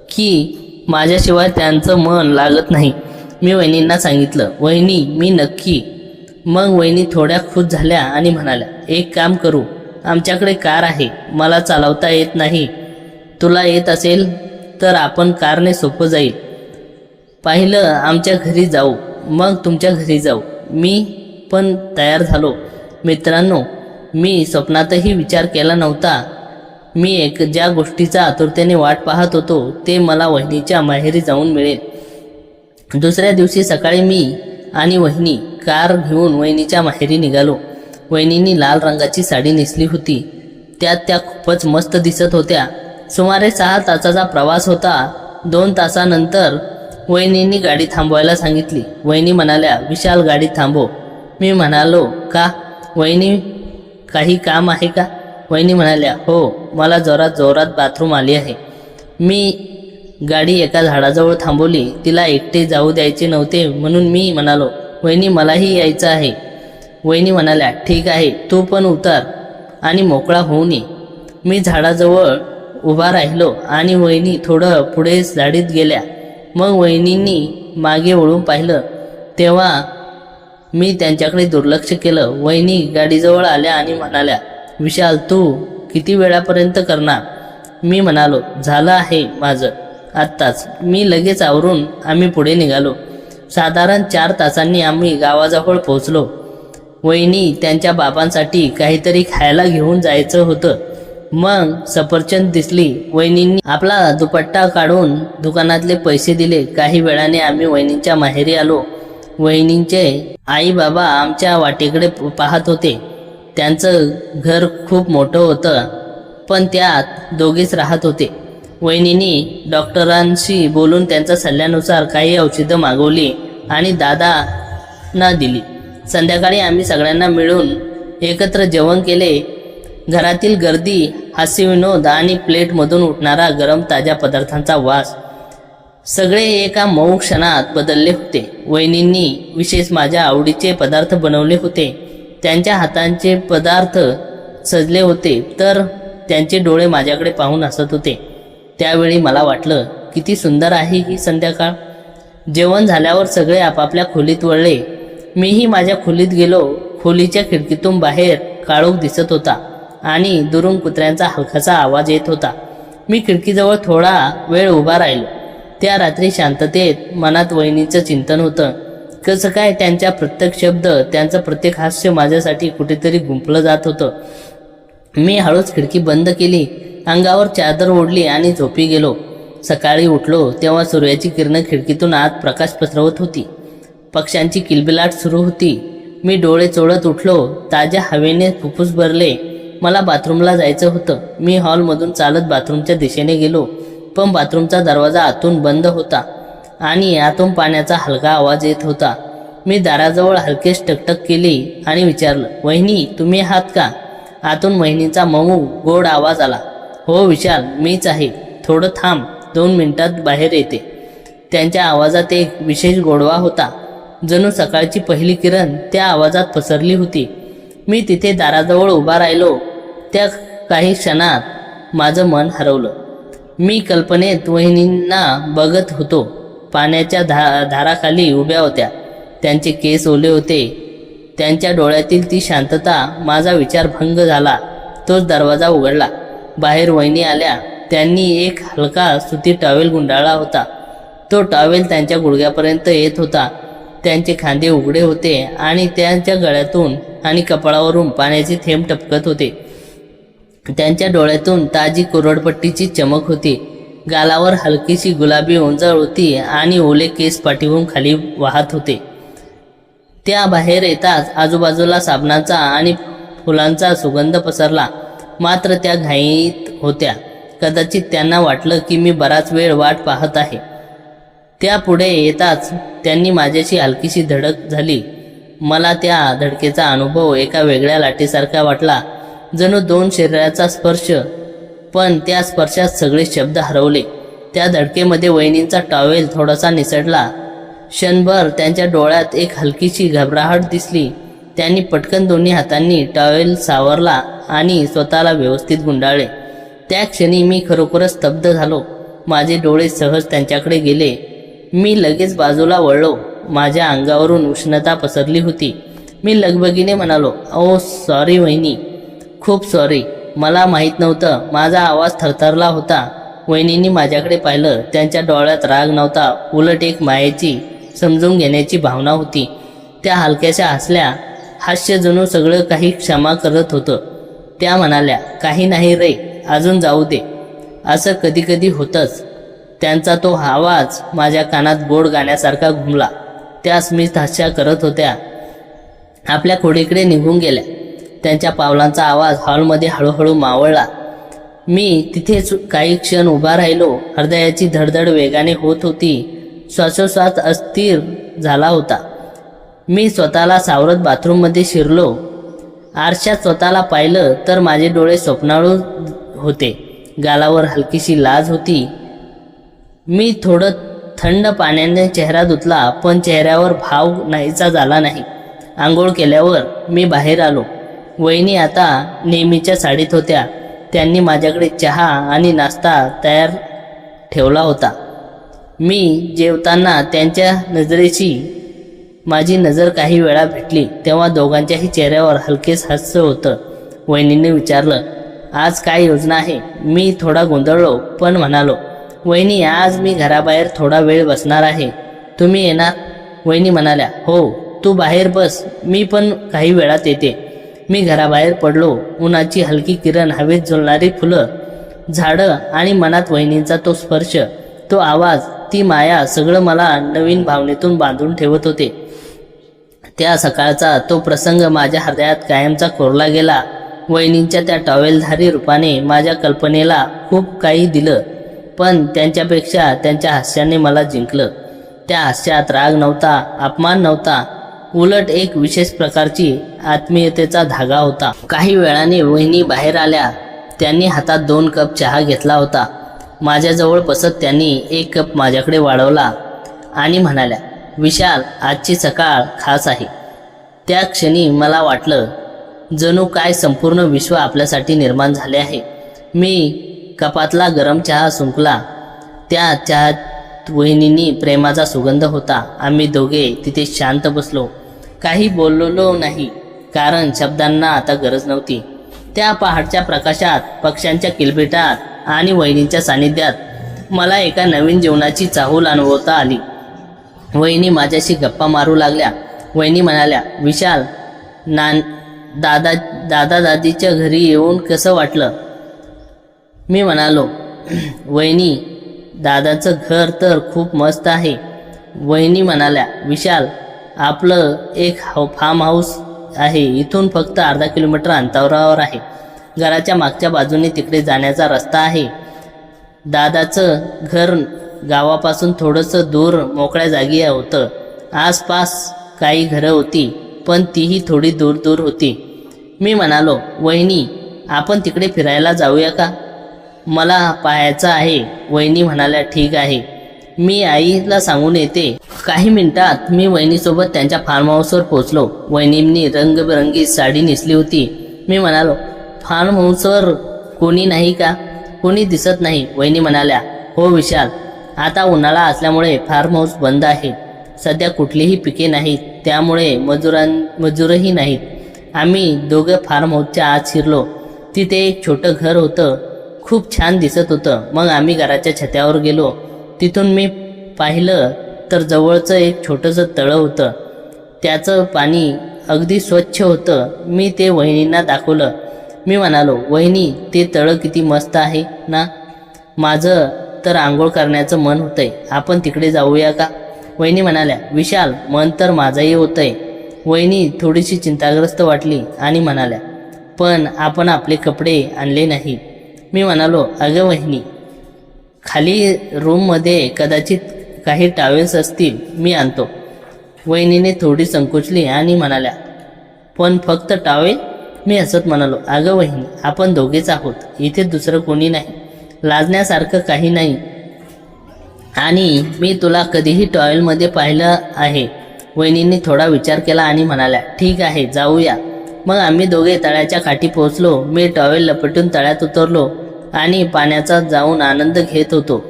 की माझ्याशिवाय त्यांचं मन लागत नाही. मी वहिनींना सांगितलं, वहिनी, मी नक्की. मग वहिनी थोड्या खुश झाल्या आणि म्हणाल्या, एक काम करू, आमच्याकडे कार आहे. मला चालवता येत नाही. तुला येत असेल तर आपण कारने सोपं जाईल. पाहिलं, आमच्या घरी जाऊ, मग तुमच्या घरी जाऊ. मी पण तयार झालो. मित्रांनो, मी स्वप्नातही विचार केला नव्हता. मी ज्या गोष्टीचा आतुरतेने वाट पाहत होतो ते मला वहिनीच्या माहेरी जाऊन मिळेल. दुसऱ्या दिवशी सकाळी मी आणि वहिनी कार घेऊन वहिनीच्या माहेरी निघालो. वहिनींनी लाल रंगाची साडी नेसली होती. त्यात त्या खूपच मस्त दिसत होत्या. सुमारे 6 तासाचा प्रवास होता. 2 तासानंतर वहिनींनी गाडी थांबवायला सांगितली. वहिनी म्हणाल्या, विशाल गाडी थांबव. मी म्हणालो, का वहिनी, काही काम आहे का? वहिनी म्हणाल्या, हो, मला जोरात बाथरूम आली आहे. मी गाडी एका झाडाजवळ थांबवली. तिला एकटे जाऊ द्यायचे नव्हते म्हणून मी म्हणालो, वहिनी मलाही यायचं आहे. वहिनी म्हणाल्या, ठीक आहे, तू पण उतर आणि मोकळा होऊन ये. मी झाडाजवळ उभा राहिलो आणि वहिनी थोडं पुढे झाडीत गेल्या. मग वहिनींनी मागे वळून पाहिलं तेव्हा मी त्यांच्याकडे दुर्लक्ष केलं. वहिनी गाडीजवळ आल्या आणि म्हणाल्या, विशाल, तू किती वेळापर्यंत करणार? मी म्हणालो, झालं आहे माझं आत्ताच. मी लगेच आवरून आम्ही पुढे निघालो. साधारण 4 तासांनी आम्ही गावाजवळ पोहोचलो. वहिनी त्यांच्या बाबांसाठी काहीतरी खायला घेऊन जायचं होतं. मग सफरचंद दिसली. वहिनींनी आपला दुपट्टा काढून दुकानातले पैसे दिले. काही वेळाने आम्ही वहिनींच्या माहेरी आलो. वहिनींचे आई बाबा आमच्या वाटेकडे पाहत होते. त्यांचं घर खूप मोठं होतं, पण त्यात दोघेच राहत होते. वहिनींनी डॉक्टरांशी बोलून त्यांच्या सल्ल्यानुसार काही औषधं मागवली आणि दादांना दिली. संध्याकाळी आम्ही सगळ्यांना मिळून एकत्र जेवण केले. घरातील गर्दी, हास्यविनोद आणि प्लेटमधून उठणारा गरम ताज्या पदार्थांचा वास सगळे एका मऊ क्षणात बदलले होते. वहिनींनी विशेष माझ्या आवडीचे पदार्थ बनवले होते. त्यांच्या हातांचे पदार्थ सजले होते तर त्यांचे डोळे माझ्याकडे पाहून हसत होते. त्यावेळी मला वाटलं, किती सुंदर आहे ही संध्याकाळ. जेवण झाल्यावर सगळे आपापल्या खोलीत वळले. मीही माझ्या खोलीत गेलो. खोलीच्या खिडकीतून बाहेर काळोख दिसत होता आणि दुरून कुत्र्यांचा हलकासा आवाज येत होता. मी खिडकीजवळ थोडा वेळ उभा राहिलो. त्या रात्री शांततेत मनात वहिनीचं चिंतन होतं. कसं काय त्यांच्या प्रत्येक शब्द, त्यांचं प्रत्येक हास्य माझ्यासाठी कुठेतरी गुंफलं जात होतं. मी हळूच खिडकी बंद केली, अंगावर चादर ओढली आणि झोपी गेलो. सकाळी उठलो तेव्हा सूर्याची किरणं खिडकीतून आत प्रकाश पसरवत होती. पक्ष्यांची किलबिलाट सुरू होती. मी डोळे चोळत उठलो. ताज्या हवेने फुफ्फुस भरले. मला बाथरूमला जायचं होतं. मी हॉलमधून चालत बाथरूमच्या दिशेने गेलो, पण बाथरूमचा दरवाजा आतून बंद होता आणि आतून पाण्याचा हलका आवाज येत होता. मी दाराजवळ हलकेच टकटक केली आणि विचारलं, वहिनी, तुम्ही आहात का? आतून वहिनीचा मऊ गोड आवाज आला, हो विशाल, मीच आहे. थोडं थांब, 2 मिनिटात बाहेर येते. त्यांच्या आवाजात एक विशेष गोडवा होता. जणू सकाळची पहिली किरण त्या आवाजात पसरली होती. मी तिथे दाराजवळ उभा राहिलो. त्या काही क्षणात माझं मन हरवलं. मी कल्पनेत वहिनींना बघत होतो. पाण्याच्या धाराखाली उभ्या होत्या. त्यांचे केस ओले होते. त्यांच्या डोळ्यातील ती शांतता. माझा विचार भंग झाला. तोच दरवाजा उघडला. बाहेर वहिनी आल्या. त्यांनी एक हलका सुती टॉवेल गुंडाळला होता. तो टॉवेल त्यांच्या गुडघ्यापर्यंत येत होता. त्यांचे खांदे उघडे होते आणि त्यांच्या गळ्यातून आणि कपाळावरून पाण्याचे थेंब टपकत होते. त्यांच्या डोळ्यातून ताजी कोरडपट्टीची चमक होती. गालावर हलकीशी गुलाबी ओंजळ होती आणि ओले केस पाठीवरून खाली वाहत होते. त्या बाहेर येताच आजूबाजूला साबणाचा आणि फुलांचा सुगंध पसरला. मात्र त्या घाईत होत्या. कदाचित त्यांना वाटलं की मी बराच वेळ वाट पाहत आहे. त्या पुढे येताच त्यांनी माझ्याशी हलकीशी धडक झाली. मला त्या धडकेचा अनुभव एका वेगळ्या लाटेसारखा वाटला. जणू 2 शरीराचा स्पर्श, पण त्या स्पर्शात सगळे शब्द हरवले. त्या धडकेमध्ये वहिनींचा टॉवेल थोडासा निसटला. क्षणभर त्यांच्या डोळ्यात एक हलकीशी घबराहट दिसली. त्यांनी पटकन दोन्ही हातांनी टॉवेल सावरला आणि स्वतःला व्यवस्थित गुंडाळले. त्या क्षणी मी खरोखरच स्तब्ध झालो. माझे डोळे सहज त्यांच्याकडे गेले. मी लगेच बाजूला वळलो. माझ्या अंगावरून उष्णता पसरली होती. मी लगबगीने म्हणालो, ओ सॉरी वहिनी, खूप सॉरी, मला माहीत नव्हतं. माझा आवाज थरथरला होता. वहिनींनी माझ्याकडे पाहिलं. त्यांच्या डोळ्यात राग नव्हता, उलट एक मायेची, समजून घेण्याची भावना होती. त्या हलक्याशा हसल्या हास्य जणू सगळं काही क्षमा करत होतं. त्या म्हणाल्या, काही नाही रे, अजून जाऊ दे. असं कधी कधी होतंच. त्यांचा तो आवाज माझ्या कानात गोड गाण्यासारखा घुमला. त्या स्मित हास्य करत होत्या. आपल्या खोडीकडे निघून गेल्या. त्यांच्या पावलांचा आवाज हॉलमध्ये हळूहळू मावळला. मी तिथेच काही क्षण उभा राहिलो. हृदयाची धडधड वेगाने होत होती. श्वासोश्वास अस्थिर झाला होता. मी स्वतःला सावरत बाथरूममध्ये शिरलो. आरशात स्वतःला पाहिलं तर माझे डोळे स्वप्नाळू होते. गालावर हलकीशी लाज होती. मी थोडं थंड पाण्याने चेहरा धुतला, पण चेहऱ्यावर भाव नाहीसा झाला नाही. आंघोळ केल्यावर मी बाहेर आलो. वहिनी आता नेहमीच्या साडीत होत्या. त्यांनी माझ्याकडे चहा आणि नाश्ता तयार ठेवला होता. मी जेवताना त्यांच्या नजरेशी माझी नजर काही वेळा भेटली, तेव्हा दोघांच्याही चेहऱ्यावर हलकेच हास्य होतं. वहिनीने विचारलं, आज काय योजना आहे? मी थोडा गोंधळलो, पण म्हणालो, वहिनी, आज मी घराबाहेर थोडा वेळ बसणार आहे. तुम्ही येणार? वहिनी म्हणाल्या, हो, तू बाहेर बस, मी पण काही वेळात येते. मी घराबाहेर पडलो. उन्हाची हलकी किरण, हवेत झुलणारी फुलं, झाडं आणि मनात वहिनींचा तो स्पर्श, तो आवाज, ती माया, सगळं मला नवीन भावनेतून बांधून ठेवत होते. त्या सकाळचा तो प्रसंग माझ्या हृदयात कायमचा कोरला गेला. वहिनींच्या त्या टॉवेलधारी रूपाने माझ्या कल्पनेला खूप काही दिलं, पण त्यांच्यापेक्षा त्यांच्या हास्याने मला जिंकलं. त्या हास्यात राग नव्हता, अपमान नव्हता, उलट एक विशेष प्रकारची आत्मीयतेचा धागा होता. काही वेळाने वहिनी बाहेर आल्या. त्यांनी हातात 2 कप चहा घेतला होता. माझ्याजवळ बसत त्यांनी 1 कप माझ्याकडे वाढवला आणि म्हणाल्या, विशाल, आजची सकाळ खास आहे. त्या क्षणी मला वाटलं जणू काय संपूर्ण विश्व आपल्यासाठी निर्माण झाले आहे. मी कपातला गरम चहा सुंकला. त्या चहात वहिनींनी प्रेमाचा सुगंध होता. आम्ही दोघे तिथे शांत बसलो. काही बोललो नाही, कारण शब्दांना आता गरज नव्हती. त्या पहाडच्या प्रकाशात, पक्ष्यांच्या किलबिटात आणि वहिनींच्या सानिध्यात मला एका नवीन जीवनाची चाहूल अनुभवता आली. वहिनी माझ्याशी गप्पा मारू लागल्या. वहिनी म्हणाल्या, विशाल, दादा दादीच्या घरी येऊन कसं वाटलं? मी म्हणालो, वहिनी, दादाचं घर तर खूप मस्त आहे. वहिनी म्हणाल्या, विशाल, आपलं एक फार्म हाऊस आहे. इथून फक्त अर्धा किलोमीटर अंतरावर आहे. घराच्या मागच्या बाजूने तिकडे जाण्याचा रस्ता आहे. दादाचं घर गावापासून थोडंसं दूर मोकळ्या जागी होतं. आसपास काही घरं होती, पण तीही थोडी दूर दूर होती. मी म्हणालो, वहिनी, आपण तिकडे फिरायला जाऊया का? मला पाहायचं आहे. वहिनी म्हणाल्या, ठीक आहे, मी आईला सांगून येते. काही मिनिटात मी वहिनीसोबत त्यांच्या फार्म हाऊसवर पोहोचलो. वहिनींनी रंगबिरंगी साडी नेसली होती. मी म्हणालो, फार्म हाऊसवर कोणी नाही का? कोणी दिसत नाही. वहिनी म्हणाल्या, हो विशाल, आता उन्हाळा असल्यामुळे फार्म हाऊस बंद आहे. सध्या कुठलीही पिके नाहीत, त्यामुळे मजूरही नाहीत. आम्ही दोघं फार्म हाऊसच्या आत शिरलो. तिथे एक छोटं घर होतं. खूप छान दिसत होतं. मग आम्ही घराच्या छतावर गेलो. तिथून मी पाहिलं तर जवळचं एक छोटंसं तळं होतं. त्याचं पाणी अगदी स्वच्छ होतं. मी ते वहिनींना दाखवलं. मी म्हणालो, वहिनी, ते तळं किती मस्त आहे ना? माझं तर आंघोळ करण्याचं मन होतंय. आपण तिकडे जाऊया का? वहिनी म्हणाल्या, विशाल, मन तर माझंही होतंय. वहिनी थोडीशी चिंताग्रस्त वाटली आणि म्हणाल्या, पण आपण आपले कपडे आणले नाही. मी म्हणालो, अगं वहिनी, खाली रूममध्ये कदाचित काही टॉवेल्स असतील, मी आणतो. वहिनीने थोडी संकोचली आणि म्हणाल्या, पण फक्त टॉवेल? मी हसत म्हणालो, अगं वहिनी, आपण दोघेच आहोत. इथे दुसरं कोणी नाही. लाजण्यासारखं काही नाही. आणि मी तुला कधीही टॉवेलमध्ये पाहिलं आहे. वहिनींनी थोडा विचार केला आणि म्हणाल्या, ठीक आहे, जाऊया. मग आम्ही दोघे तळ्याच्या काठी पोहोचलो. मी टॉवेल लपेटून तळ्यात उतरलो आणि पाण्याचा जाऊन आनंद घेत होतो.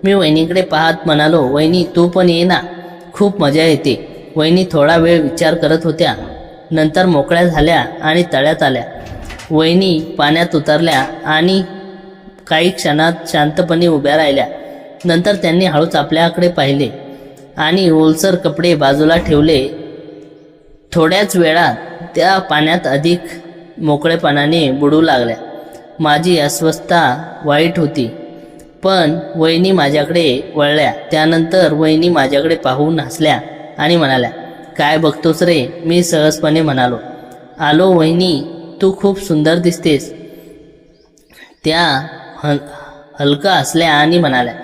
मी वहिनीकडे पाहत म्हणालो, वहिनी, तू पण ये ना, खूप मजा येते. वहिनी थोडा वेळ विचार करत होत्या. नंतर मोकळ्या झाल्या आणि तळ्यात आल्या. वहिनी पाण्यात उतरल्या आणि काही क्षणात शांतपणे उभ्या राहिल्या. नंतर त्यांनी हळूच आपल्याकडे पाहिले आणि ओलसर कपडे बाजूला ठेवले. थोड्याच वेळात त्या पाण्यात अधिक मोकळेपणाने बुडू लागल्या. माझी अस्वस्थता वाईट होती. पण वहिनी माझ्याकडे वळल्या. त्यानंतर वहिनी माझ्याकडे पाहून हसल्या आणि म्हणाल्या, काय बघतोस रे? मी सहजपणे म्हणालो, आलो वहिनी, तू खूप सुंदर दिसतेस. त्या हलका हसल्या आणि म्हणाल्या,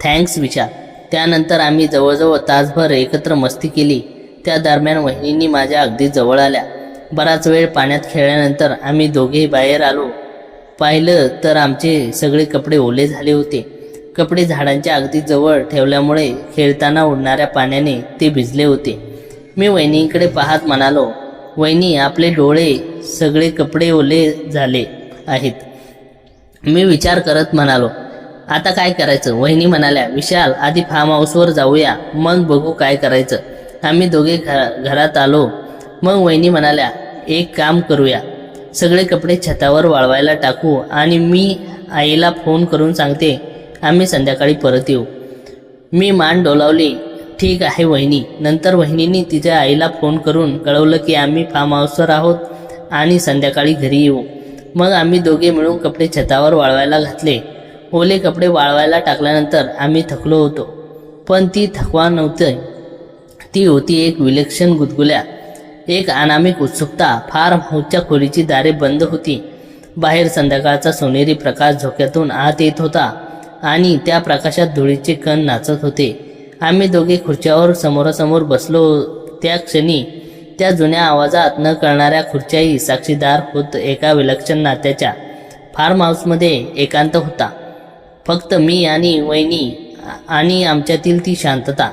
थँक्स विशाल. त्यानंतर आम्ही जवळजवळ तासभर एकत्र मस्ती केली. त्या दरम्यान वहिनींनी माझ्या अगदी जवळ आल्या. बराच वेळ पाण्यात खेळल्यानंतर आम्ही दोघेही बाहेर आलो. पाहिलं तर आमचे सगळे कपडे ओले झाले होते. कपडे झाडांच्या अगदी जवळ ठेवल्यामुळे खेळताना उडणाऱ्या पाण्याने ते भिजले होते. मी वहिनींकडे पाहत म्हणालो, वहिनी, आपले डोळे, सगळे कपडे ओले झाले आहेत. मी विचार करत म्हणालो, आता काय करायचं? वहिनी म्हणाल्या, विशाल, आधी फार्म हाऊसवर जाऊया, मग बघू काय करायचं. आम्ही दोघे घरात आलो. मग वहिनी म्हणाल्या, एक काम करूया, सगळे कपडे छतावर वाळवायला टाकू आणि मी आईला फोन करून सांगते आम्ही संध्याकाळी परत येऊ. मी मान डोलावली. ठीक आहे वहिनी. नंतर वहिनींनी तिच्या आईला फोन करून कळवलं की आम्ही फार्म हाऊसवर आहोत आणि संध्याकाळी घरी येऊ. मग आम्ही दोघे मिळून कपडे छतावर वाळवायला घातले. ओले कपडे वाळवायला टाकल्यानंतर आम्ही थकलो होतो, पण ती थकवा नव्हती. ती होती एक विलक्षण गुदगुल्या, एक अनामिक उत्सुकता. फार्म हाऊसच्या खोलीची दारे बंद होती. बाहेर संध्याकाळचा सोनेरी प्रकाश झोक्यातून आत येत होता आणि त्या प्रकाशात धुळीचे कण नाचत होते. आम्ही दोघे खुर्च्यावर समोरासमोर बसलो. त्या क्षणी त्या जुन्या आवाजात न कळणाऱ्या खुर्च्याही साक्षीदार होत एका विलक्षण नात्याच्या. फार्म हाऊसमध्ये एकांत होता. फक्त मी आणि वहिनी आणि आमच्यातील ती शांतता,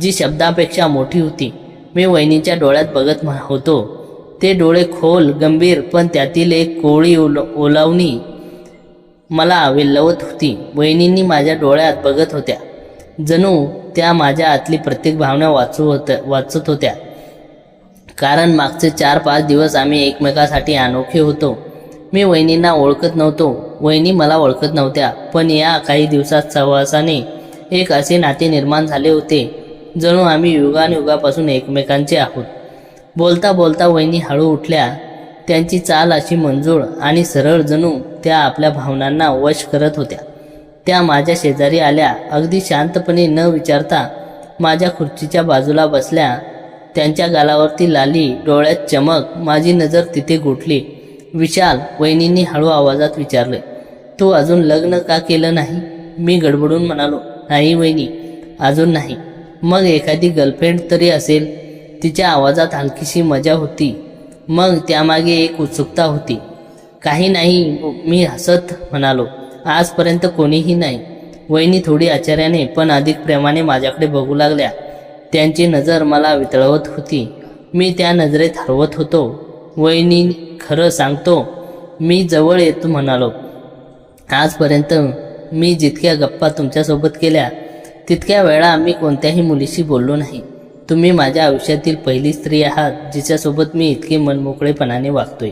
जी शब्दापेक्षा मोठी होती. मी वहिनीच्या डोळ्यात बघत होतो. ते डोळे खोल, गंभीर, पण त्यातील एक कोवळी ओलावणी मला वेल्हवत होती. वहिनींनी माझ्या डोळ्यात बघत होत्या, जणू त्या माझ्या आतली प्रत्येक भावना वाचत होत्या. कारण मागचे 4-5 दिवस आम्ही एकमेकासाठी अनोखे होतो. मी वहिनींना ओळखत नव्हतो, वहिनी मला ओळखत नव्हत्या, पण या काही दिवसात सहवासाने एक असे नाते निर्माण झाले होते, जणू आम्ही युगानुयुगापासून एकमेकांचे आहोत. बोलता बोलता वहिनी हळू उठल्या. त्यांची चाल अशी मंजूळ आणि सरळ, जणू त्या आपल्या भावनांना वश करत होत्या. त्या माझ्या शेजारी आल्या. अगदी शांतपणे, न विचारता माझ्या खुर्चीच्या बाजूला बसल्या. त्यांच्या गालावरती लाली, डोळ्यात चमक. माझी नजर तिथे गोठली. विशाल, वहिनींनी हळू आवाजात विचारले, तू अजून लग्न का केलं नाही? मी गडबडून म्हणालो, नाही वहिनी, अजून नाही. मग एखादी गर्लफ्रेंड तरी असेल? तिच्या आवाजात हलकीशी मजा होती, मग त्यामागे एक उत्सुकता होती. काही नाही, मी हसत म्हणालो, आजपर्यंत कोणीही नाही. वहिनी थोडी आश्चर्याने पण अधिक प्रेमाने माझ्याकडे बघू लागल्या. त्यांची नजर मला वितळवत होती. मी त्या नजरेत हरवत होतो. वहिनी, खरं सांगतो, मी जवळ येतो म्हणालो. आजपर्यंत मी जितक्या गप्पा तुमच्यासोबत केल्या, तितक्या वेळा मी कोणत्याही मुलीशी बोललो नाही. तुम्ही माझ्या आयुष्यातील पहिली स्त्री आहात जिच्यासोबत मी इतके मनमोकळेपणाने वागतोय.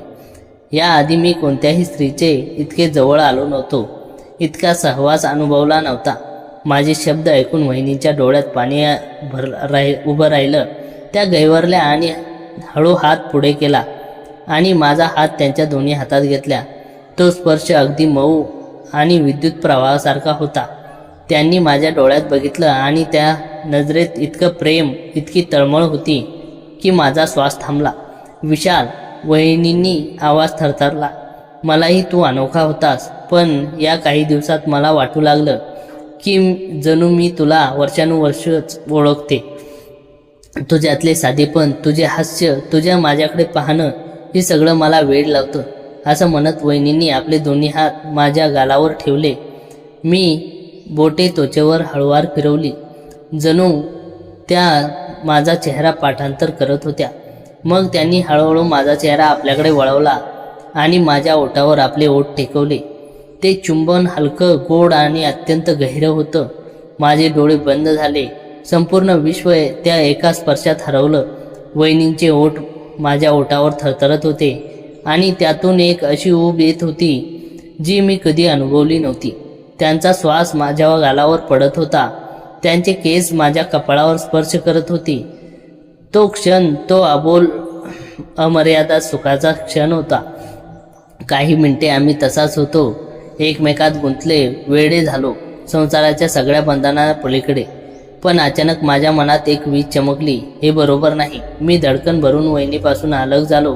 याआधी मी कोणत्याही स्त्रीचे इतके जवळ आलो नव्हतो, इतका सहवास अनुभवला नव्हता. माझे शब्द ऐकून वहिनींच्या डोळ्यात पाणी उभं राहिलं. त्या गैवरल्या आणि हळू हात पुढे केला आणि माझा हात त्यांच्या दोन्ही हातात घेतला. तो स्पर्श अगदी मऊ आणि विद्युत प्रवाहासारखा होता. त्यांनी माझ्या डोळ्यात बघितलं आणि त्या नजरेत इतकं प्रेम, इतकी तळमळ होती की माझा श्वास थांबला. विशाल, वहिनींनी आवाज थरथरला, मलाही तू अनोखा होतास, पण या काही दिवसात मला वाटू लागलं की जणू मी तुला वर्षानुवर्षच ओळखते. तुझ्यातले साधेपण, तुझे हास्य, तुझ्या माझ्याकडे पाहणं, हे सगळं मला वेड लावतं. असं म्हणत वहिनींनी आपले दोन्ही हात माझ्या गालावर ठेवले. मी बोटे त्वचेवर हळूवार फिरवली, जणू त्या माझा चेहरा पाठांतर करत होत्या. मग त्यांनी हळूहळू माझा चेहरा आपल्याकडे वळवला आणि माझ्या ओठावर आपले ओठ टेकवले. ते चुंबन हलकं, गोड आणि अत्यंत गहिरं होतं. माझे डोळे बंद झाले. संपूर्ण विश्व त्या एका स्पर्शात हरवलं. वहिनींचे ओठ माझ्या ओठावर थरथरत होते आणि त्यातून एक अशी ऊब येत होती जी मी कधी अनुभवली नव्हती. त्यांचा श्वास माझ्या गालावर पडत होता. त्यांचे केस माझ्या कपाळावर स्पर्श करत होते. तो क्षण, तो अबोल अमर्यादा सुखाचा क्षण होता. काही मिनिटे आम्ही तसाच होतो, एकमेकात गुंतले, वेडे झालो, संसाराच्या सगळ्या बंधनांना पलीकडे. पण अचानक माझ्या मनात एक वीज चमकली. हे बरोबर नाही. मी धडकन भरून वहिनीपासून अलग झालो.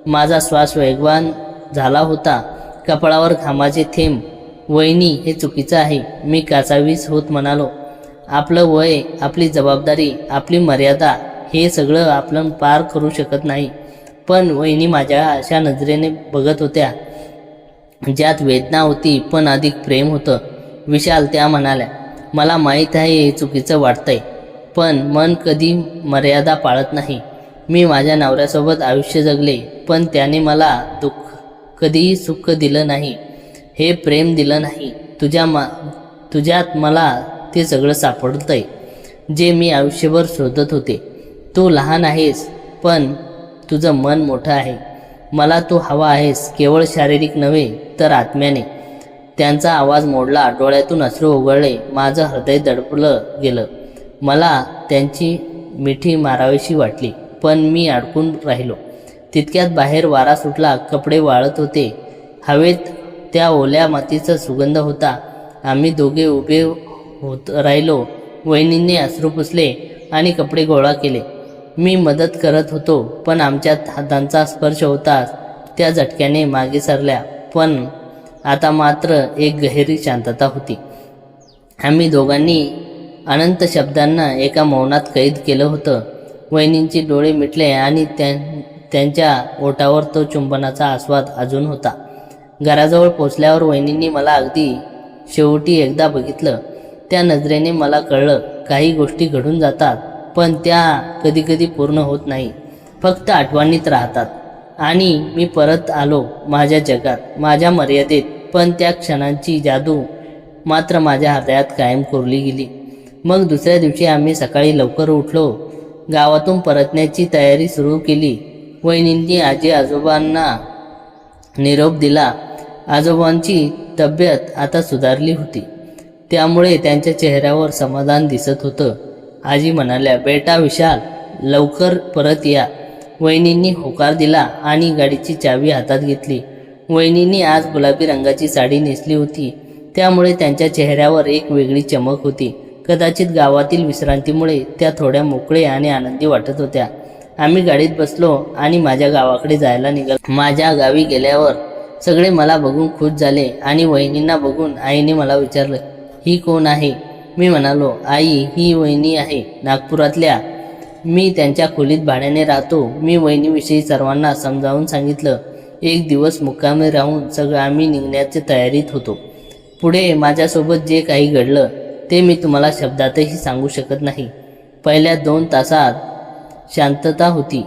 माझा श्वास वेगवान झाला होता, कपाळावर घामाचे थेंब. वहिनी, हे चुकीचं आहे, मी काचावीस होत म्हणालो. आपलं वय, आपली जबाबदारी, आपली मर्यादा, हे सगळं आपण पार करू शकत नाही. पण वहिनी माझ्या अशा नजरेने बघत होत्या ज्यात वेदना होती पण अधिक प्रेम होतं. विशाल, त्या म्हणाल्या, मला माहीत आहे हे चुकीचं वाटतंय, पण मन कधी मर्यादा पाळत नाही. मी माझ्या नवऱ्यासोबत आयुष्य जगले, पण त्याने मला कधीही सुख दिलं नाही, हे प्रेम दिलं नाही. तुझ्यात मला ते सगळं सापडतंय जे मी आयुष्यभर शोधत होते. तू लहान आहेस, पण तुझं मन मोठं आहे. मला तू हवा आहेस, केवळ शारीरिक नव्हे तर आत्म्याने. त्यांचा आवाज मोडला, डोळ्यातून अश्रू ओघळले, माझं हृदय दडपलं गेलं. मला त्यांची मिठी मारावीशी वाटली, पण मी अडकून राहिलो. तितक्यात बाहेर वारा सुटला, कपडे वाळत होते, हवेत त्या ओल्या मातीचा सुगंध होता. आम्ही दोघे उभे राहिलो. वहिनींनी अश्रू पुसले आणि कपडे गोळा केले. मी मदत करत होतो, पण आमच्यात हातांचा स्पर्श होताच त्या झटक्याने मागे सरल्या. पण आता मात्र एक गहिरी शांतता होती. आम्ही दोघांनी अनंत शब्दांना एका मौनात कैद केलं होतं. वहिनींचे डोळे मिटले आणि त्यांच्या ओठावर तो चुंबनाचा आस्वाद अजून होता. घराजवळ पोचल्यावर वहिनींनी मला अगदी शेवटी एकदा बघितलं. त्या नजरेने मला कळलं, काही गोष्टी घडून जातात, पण त्या कधीकधी पूर्ण होत नाही, फक्त आठवणीत राहतात. आणि मी परत आलो माझ्या जगात, माझ्या मर्यादेत, पण त्या क्षणांची जादू मात्र माझ्या हृदयात कायम कोरली गेली. मग दुसऱ्या दिवशी आम्ही सकाळी लवकर उठलो, गावातून परतण्याची तयारी सुरू केली. वहिनींनी आजी आजोबांना निरोप दिला. आजोबांची तब्येत आता सुधारली होती, त्यामुळे त्यांच्या चेहऱ्यावर समाधान दिसत होतं. आजी म्हणाल्या, बेटा विशाल, लवकर परत या. वहिनींनी होकार दिला आणि गाडीची चावी हातात घेतली. वहिनींनी आज गुलाबी रंगाची साडी नेसली होती, त्यामुळे त्यांच्या चेहऱ्यावर एक वेगळी चमक होती. कदाचित गावातील विश्रांतीमुळे त्या थोड्या मोकळे आणि आनंदी वाटत होत्या. आम्ही गाडीत बसलो आणि माझ्या गावाकडे जायला निघालो. माझ्या गावी गेल्यावर सगळे मला बघून खुश झाले आणि वहिनींना बघून आईने मला विचारलं, ही कोण आहे? मी म्हणालो, आई, ही वहिनी आहे नागपुरातल्या. मी त्यांच्या खोलीत भाड्याने राहतो. मी वहिनीविषयी सर्वांना समजावून सांगितलं. एक दिवस मुक्कामी राहून सगळं आम्ही निघण्याच्या तयारीत होतो. पुढे माझ्यासोबत जे काही घडलं ते मी तुम्हाला शब्दातही सांगू शकत नाही. पहिल्या 2 तासात शांतता होती.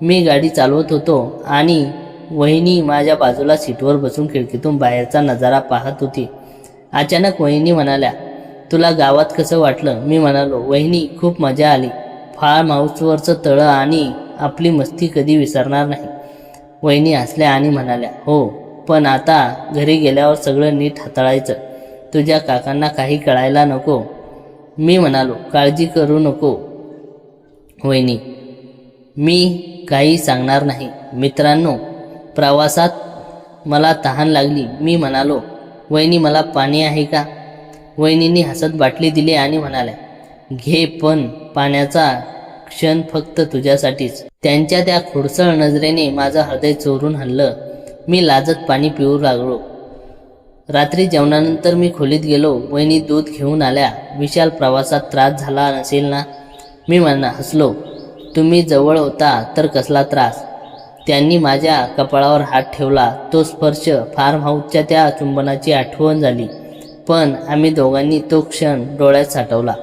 मी गाडी चालवत होतो आणि वहिनी माझ्या बाजूला सीटवर बसून खिडकीतून बाहेरचा नजारा पाहत होती. अचानक वहिनी म्हणाल्या, तुला गावात कसं वाटलं? मी म्हणालो, वहिनी, खूप मजा आली. फार्म हाऊसवरचं तळं आणि आपली मस्ती कधी विसरणार नाही. वहिनी हसल्या आणि म्हणाल्या, हो, पण आता घरी गेल्यावर सगळं नीट हाताळायचं. तुझ्या काकांना काही कळायला नको. मी म्हणालो, काळजी करू नको वहिनी, मी काही सांगणार नाही. मित्रांनो, प्रवासात मला तहान लागली. मी म्हणालो, वहिनी, मला पाणी आहे का? वहिनींनी हसत बाटली दिली आणि म्हणाल्या, घे, पण पाण्याचा क्षण फक्त तुझ्यासाठीच. त्यांच्या त्या खोडसळ नजरेने माझं हृदय चोरून हल्लं. मी लाजत पाणी पिऊ लागलो. रात्री जेवणानंतर मी खोलीत गेलो. वहिनी दूध घेऊन आल्या. विशाल, प्रवासात त्रास झाला नसेल ना? मी हसलो. तुम्ही जवळ होता तर कसला त्रास? त्यांनी माझ्या कपाळावर हात ठेवला. तो स्पर्श, फार्म हाऊसच्या त्या चुंबनाची आठवण झाली. पण आम्ही दोघांनी तो क्षण डोळ्यात साठवला.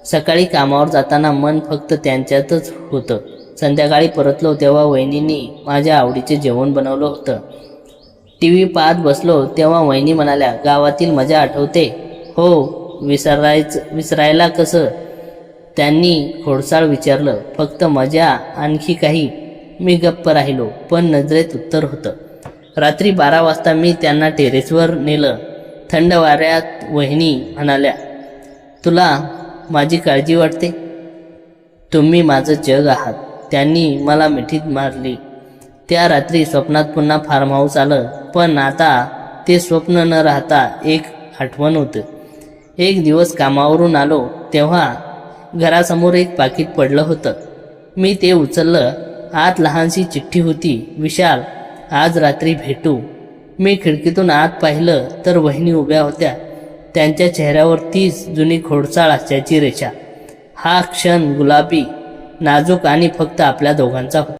सकाळी कामावर जाताना मन फक्त त्यांच्यातच होतं. संध्याकाळी परतलो तेव्हा वहिनींनी माझ्या आवडीचे जेवण बनवलं होतं. TV पाहत बसलो तेव्हा वहिनी म्हणाल्या, गावातील मजा आठवते? हो, विसरायला कसं? त्यांनी खोडसाळ विचारलं. फक्त मजा, आणखी काही? मी गप्प राहिलो, पण नजरेत उत्तर होतं. रात्री 12 वाजता मी त्यांना टेरेसवर नेलं. थंड वाऱ्यात वहिनी म्हणाल्या, तुला माझी काळजी वाटते? तुम्ही माझं जग आहात. त्यांनी मला मिठीत मारली. त्या रात्री स्वप्नात पुन्हा फार्म हाऊस आलं, पण आता ते स्वप्न न राहता एक आठवण होतं. एक दिवस कामावरून आलो तेव्हा घरासमोर एक पाकिट पडलं होतं. मी ते उचललं. आत लहानशी चिठ्ठी होती. विशाल, आज रात्री भेटू. मी खिडकीतून आत पाहिलं तर वहिनी उभ्या होत्या. त्यांच्या चेहऱ्यावर तीच जुनी खोडसाळ हास्याची रेषा. हा क्षण गुलाबी, नाजूक आणि फक्त आपल्या दोघांचा होता.